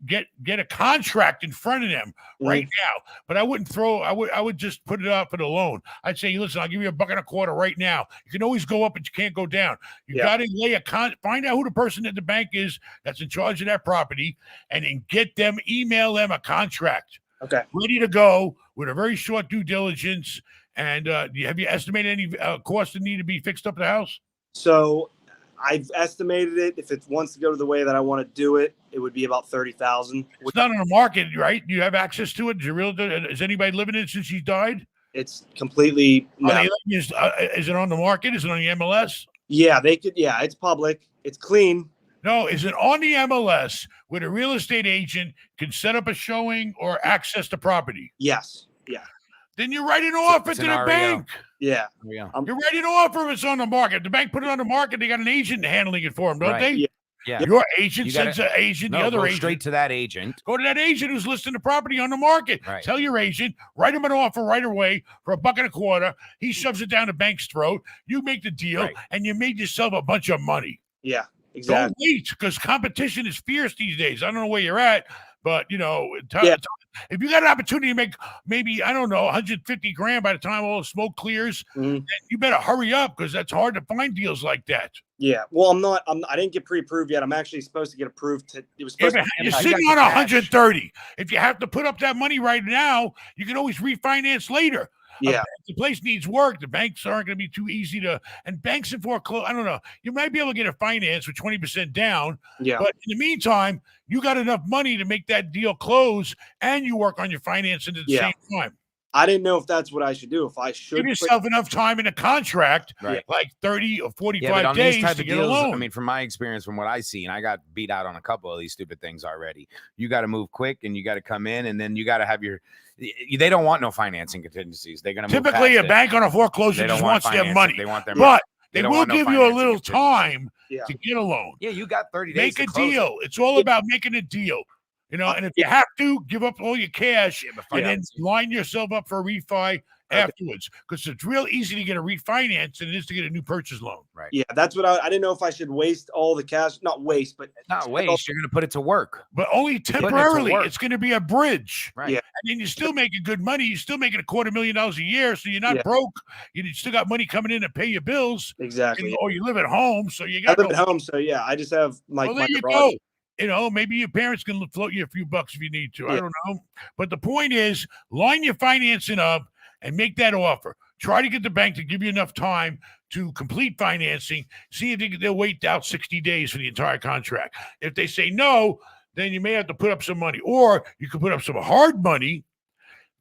a contract in front of them right now. But I wouldn't I would just put it up for the loan. I'd say, listen, I'll give you $1.25 right now. You can always go up, but you can't go down. You Yeah. got to lay find out who the person at the bank is that's in charge of that property, and then email them a contract. Okay. ready to go with a very short due diligence. And have you estimated any costs that need to be fixed up the house? So I've estimated it. If it wants to go to the way that I want to do it, it would be about 30,000. It's not on the market, right? Do you have access to it? Is anybody living in it since he died? It's completely no. Is it on the market? Is it on the MLS? Yeah, they could. Yeah, it's public. It's clean. No, is it on the MLS where a real estate agent can set up a showing or access the property? Yes. Yeah. Then you write an offer to the bank. Yeah. You're writing an offer if it's on the market. The bank put it on the market. They got an agent handling it for them, don't they? Yeah. Your agent sends an agent, the other agent. Straight to that agent. Go to that agent who's listing the property on the market. Right. Tell your agent, write him an offer right away for $1.25. He shoves it down the bank's throat. You make the deal, and you made yourself a bunch of money. Yeah, exactly. Don't wait, because competition is fierce these days. I don't know where you're at, but if you got an opportunity to make maybe, I don't know, 150 grand by the time all the smoke clears, then you better hurry up, because that's hard to find deals like that. Yeah. Well, I didn't get pre-approved yet. I'm actually supposed to get approved. It was supposed to you're sitting on 130. If you have to put up that money right now, you can always refinance later. Yeah. If the place needs work, the banks aren't going to be too easy to, and banks in foreclosure, I don't know. You might be able to get a finance with 20% down. Yeah. But in the meantime, you got enough money to make that deal close, and you work on your financing at the same time. I didn't know if that's what I should do. If I should give yourself enough time in a contract, like 30 or 45 days to get a loan. I mean, from my experience, from what I see, and I got beat out on a couple of these stupid things already. You got to move quick, and you got to come in, and then you got to have your. They don't want no financing contingencies. They're going to typically a bank on a foreclosure just wants their money. They want their money. But they will give you a little time to get a loan. Yeah, you got 30 days. Make a deal. It's all about making a deal. And if you have to, give up all your cash and then line yourself up for a refi afterwards, because it's real easy to get a refinance than it is to get a new purchase loan. Right. Yeah, that's what I didn't know if I should waste all the cash. Not waste, but not waste. You're going to put it to work, but only temporarily. It's going to be a bridge. Right. Yeah. And then you're still making good money. You're still making $250,000 a year, so you're not broke. You still got money coming in to pay your bills. Exactly. Or you live at home, so you got. I live at home, so I just have my. Well, there you go. Maybe your parents can float you a few bucks if you need to. I don't know. But the point is, line your financing up and make that offer. Try to get the bank to give you enough time to complete financing. See if they'll wait out 60 days for the entire contract. If they say no, then you may have to put up some money. Or you could put up some hard money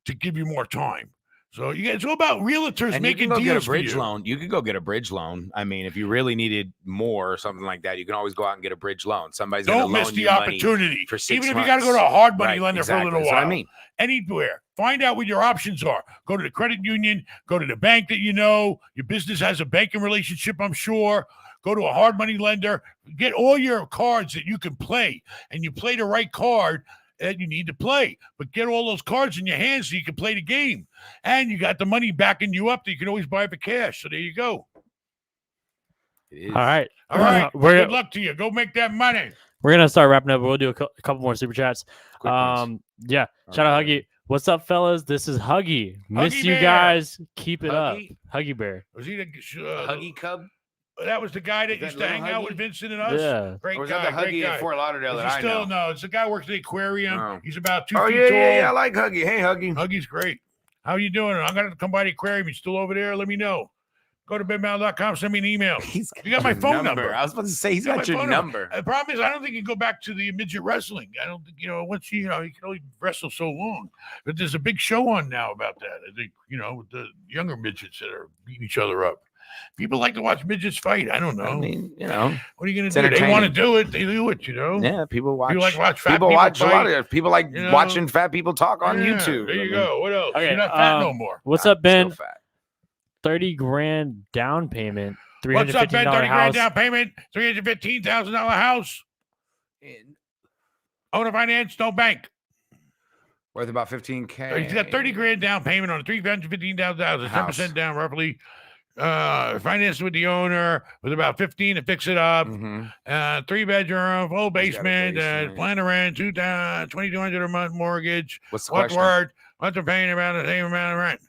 to give you more time. So it's all about realtors and making deals. Get a bridge loan. You could go get a bridge loan. I mean, if you really needed more or something like that, you can always go out and get a bridge loan. Somebody's going to loan you money. Don't miss the opportunity. For 6 Even if months. you got to go to a hard money lender for a little while. That's what I mean. Anywhere. Find out what your options are. Go to the credit union. Go to the bank that you know. Your business has a banking relationship, I'm sure. Go to a hard money lender. Get all your cards that you can play. And you play the right card that you need to play, but get all those cards in your hands so you can play the game, and you got the money backing you up that you can always buy for cash. So there you go. All right. Good luck to you. Go make that money. We're gonna start wrapping up. We'll do a couple more super chats. Shout out Huggy. What's up, fellas? This is Huggy. Miss you guys. Keep it up, Huggy Bear. Was he the Huggy Cub? That was the guy that used to hang out with Vincent and us. Yeah. Great or was guy. that the Huggy at Fort Lauderdale that I know? No, it's the guy who works at the aquarium. Oh. He's about 2 feet tall. Yeah, I like Huggy. Hey, Huggy. Huggy's great. How you doing? I'm going to come by the aquarium. He's still over there. Let me know. Go to benmail.com. Send me an email. You got my phone number. I was about to say he's got your number. The problem is I don't think you can go back to the midget wrestling. I don't think, once you can only wrestle so long. But there's a big show on now about that. I think, with the younger midgets that are beating each other up. People like to watch midgets fight. I don't know. I mean, what are you going to do? They want to do it. They do it, Yeah, people watch. People like watch fat people watch fight. A lot of people like watching fat people talk on YouTube. There you go. What else? Okay, You're not fat no more. What's up, Ben? 30 grand down payment. $315 What's up, Ben? 30 house. grand down payment. $315,000 house. Owner finance, no bank. Worth about $15K. He's got 30 grand down payment on a $315,000 house. 10% down roughly. Financed with the owner with about 15 to fix it up. 3-bedroom, full basement, plan to rent, $2,200 a month mortgage. What's the question? question? What's the paying about the same amount of rent?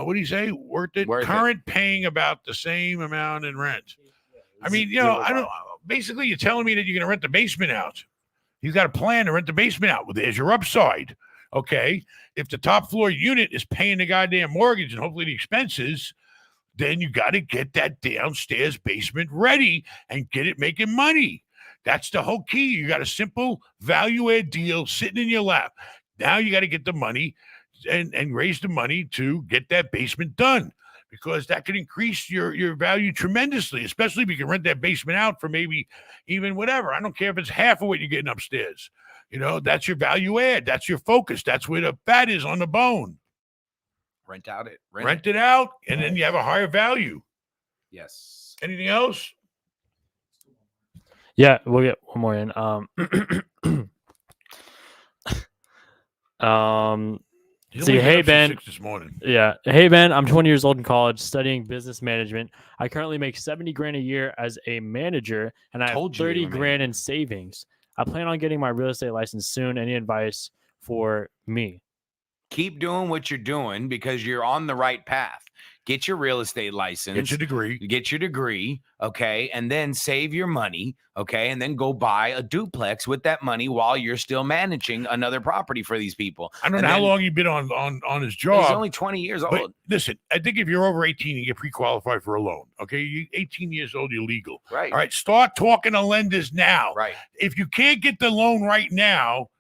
What do you say? Worth it? Worth Current paying about the same amount in rent. I mean, I don't. Basically, you're telling me that you're going to rent the basement out. He's got a plan to rent the basement out. Well, there's your upside. Okay. If the top floor unit is paying the goddamn mortgage and hopefully the expenses, then you got to get that downstairs basement ready and get it making money. That's the whole key. You got a simple value add deal sitting in your lap. Now you got to get the money and raise the money to get that basement done, because that can increase your value tremendously, especially if you can rent that basement out for maybe even whatever. I don't care if it's half of what you're getting upstairs. You know, that's your value add. That's your focus. That's where the fat is on the bone. Rent Rent it out, and then you have a higher value. Yes. Anything else? Yeah, we'll get one more in. See, hey Ben. This morning. Yeah, hey Ben. I'm 20 years old in college, studying business management. I currently make 70 grand a year as a manager, and I have 30 grand in savings. I plan on getting my real estate license soon. Any advice for me? Keep doing what you're doing because you're on the right path. Get your real estate license. Get your degree. Okay. And then save your money. Okay. And then go buy a duplex with that money while you're still managing another property for these people. I don't know how long you've been on his job. He's only 20 years old. But listen, I think if you're over 18, you get pre-qualified for a loan. Okay. You're 18 years old, you're legal. Right. All right. Start talking to lenders now. Right. If you can't get the loan right now,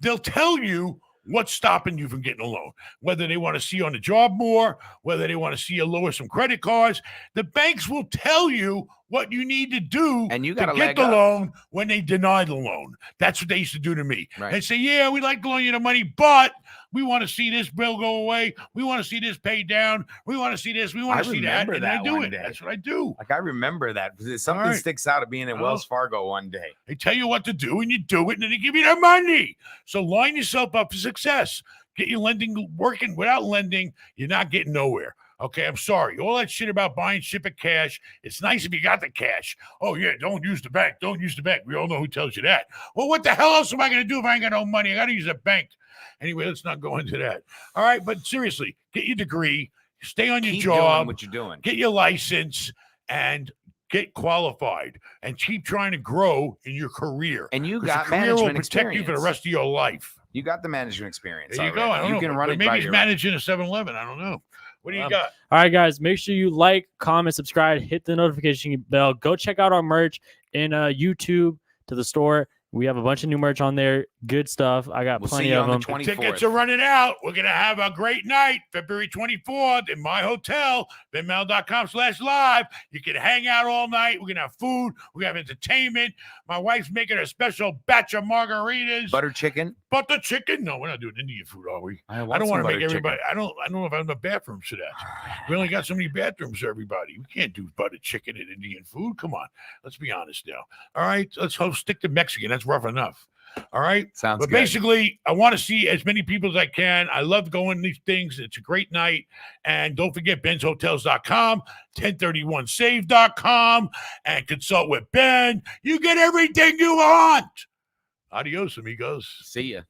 they'll tell you what's stopping you from getting a loan, whether they want to see you on the job more, whether they want to see you lower some credit cards. The banks will tell you what you need to do and you to get the loan when they deny the loan. That's what they used to do to me. Right. They say, yeah, we'd like to loan you the money, but we want to see this bill go away. We want to see this paid down. We want to see this. We want to see that. And I do it. That's what I do. Like I remember that. Something sticks out of being at Wells Fargo one day. They tell you what to do and you do it and then they give you the money. So line yourself up for success. Get your lending working. Without lending, you're not getting nowhere. Okay, I'm sorry. All that shit about buying ship it cash, it's nice if you got the cash. Oh, yeah, don't use the bank. Don't use the bank. We all know who tells you that. Well, what the hell else am I going to do if I ain't got no money? I got to use a bank. Anyway, let's not go into that. All right, but seriously, get your degree, stay on your job, doing what you're doing, get your license, and get qualified, and keep trying to grow in your career. And you got management will protect experience. You for the rest of your life. You got the management experience. There you go. I don't know. Can run it maybe by he's managing a 7-Eleven. I don't know. What do you got? All right, guys, make sure you like, comment, subscribe, hit the notification bell. Go check out our merch in YouTube to the store. We have a bunch of new merch on there. Good stuff. I got plenty of them. The tickets are running out. We're going to have a great night, February 24th in my hotel, benmal.com/live. You can hang out all night. We're going to have food. We're going to have entertainment. My wife's making a special batch of margaritas. Butter chicken. Butter chicken? No, we're not doing Indian food, are we? I don't want to make everybody. I don't know if I have enough bathrooms for that. We only got so many bathrooms for everybody. We can't do butter chicken and Indian food. Come on. Let's be honest now. All right. Let's stick to Mexican. That's rough enough. All right. Sounds good. But basically, I want to see as many people as I can. I love going to these things. It's a great night. And don't forget benshotels.com, 1031save.com, and consult with Ben. You get everything you want. Adios, amigos. See ya.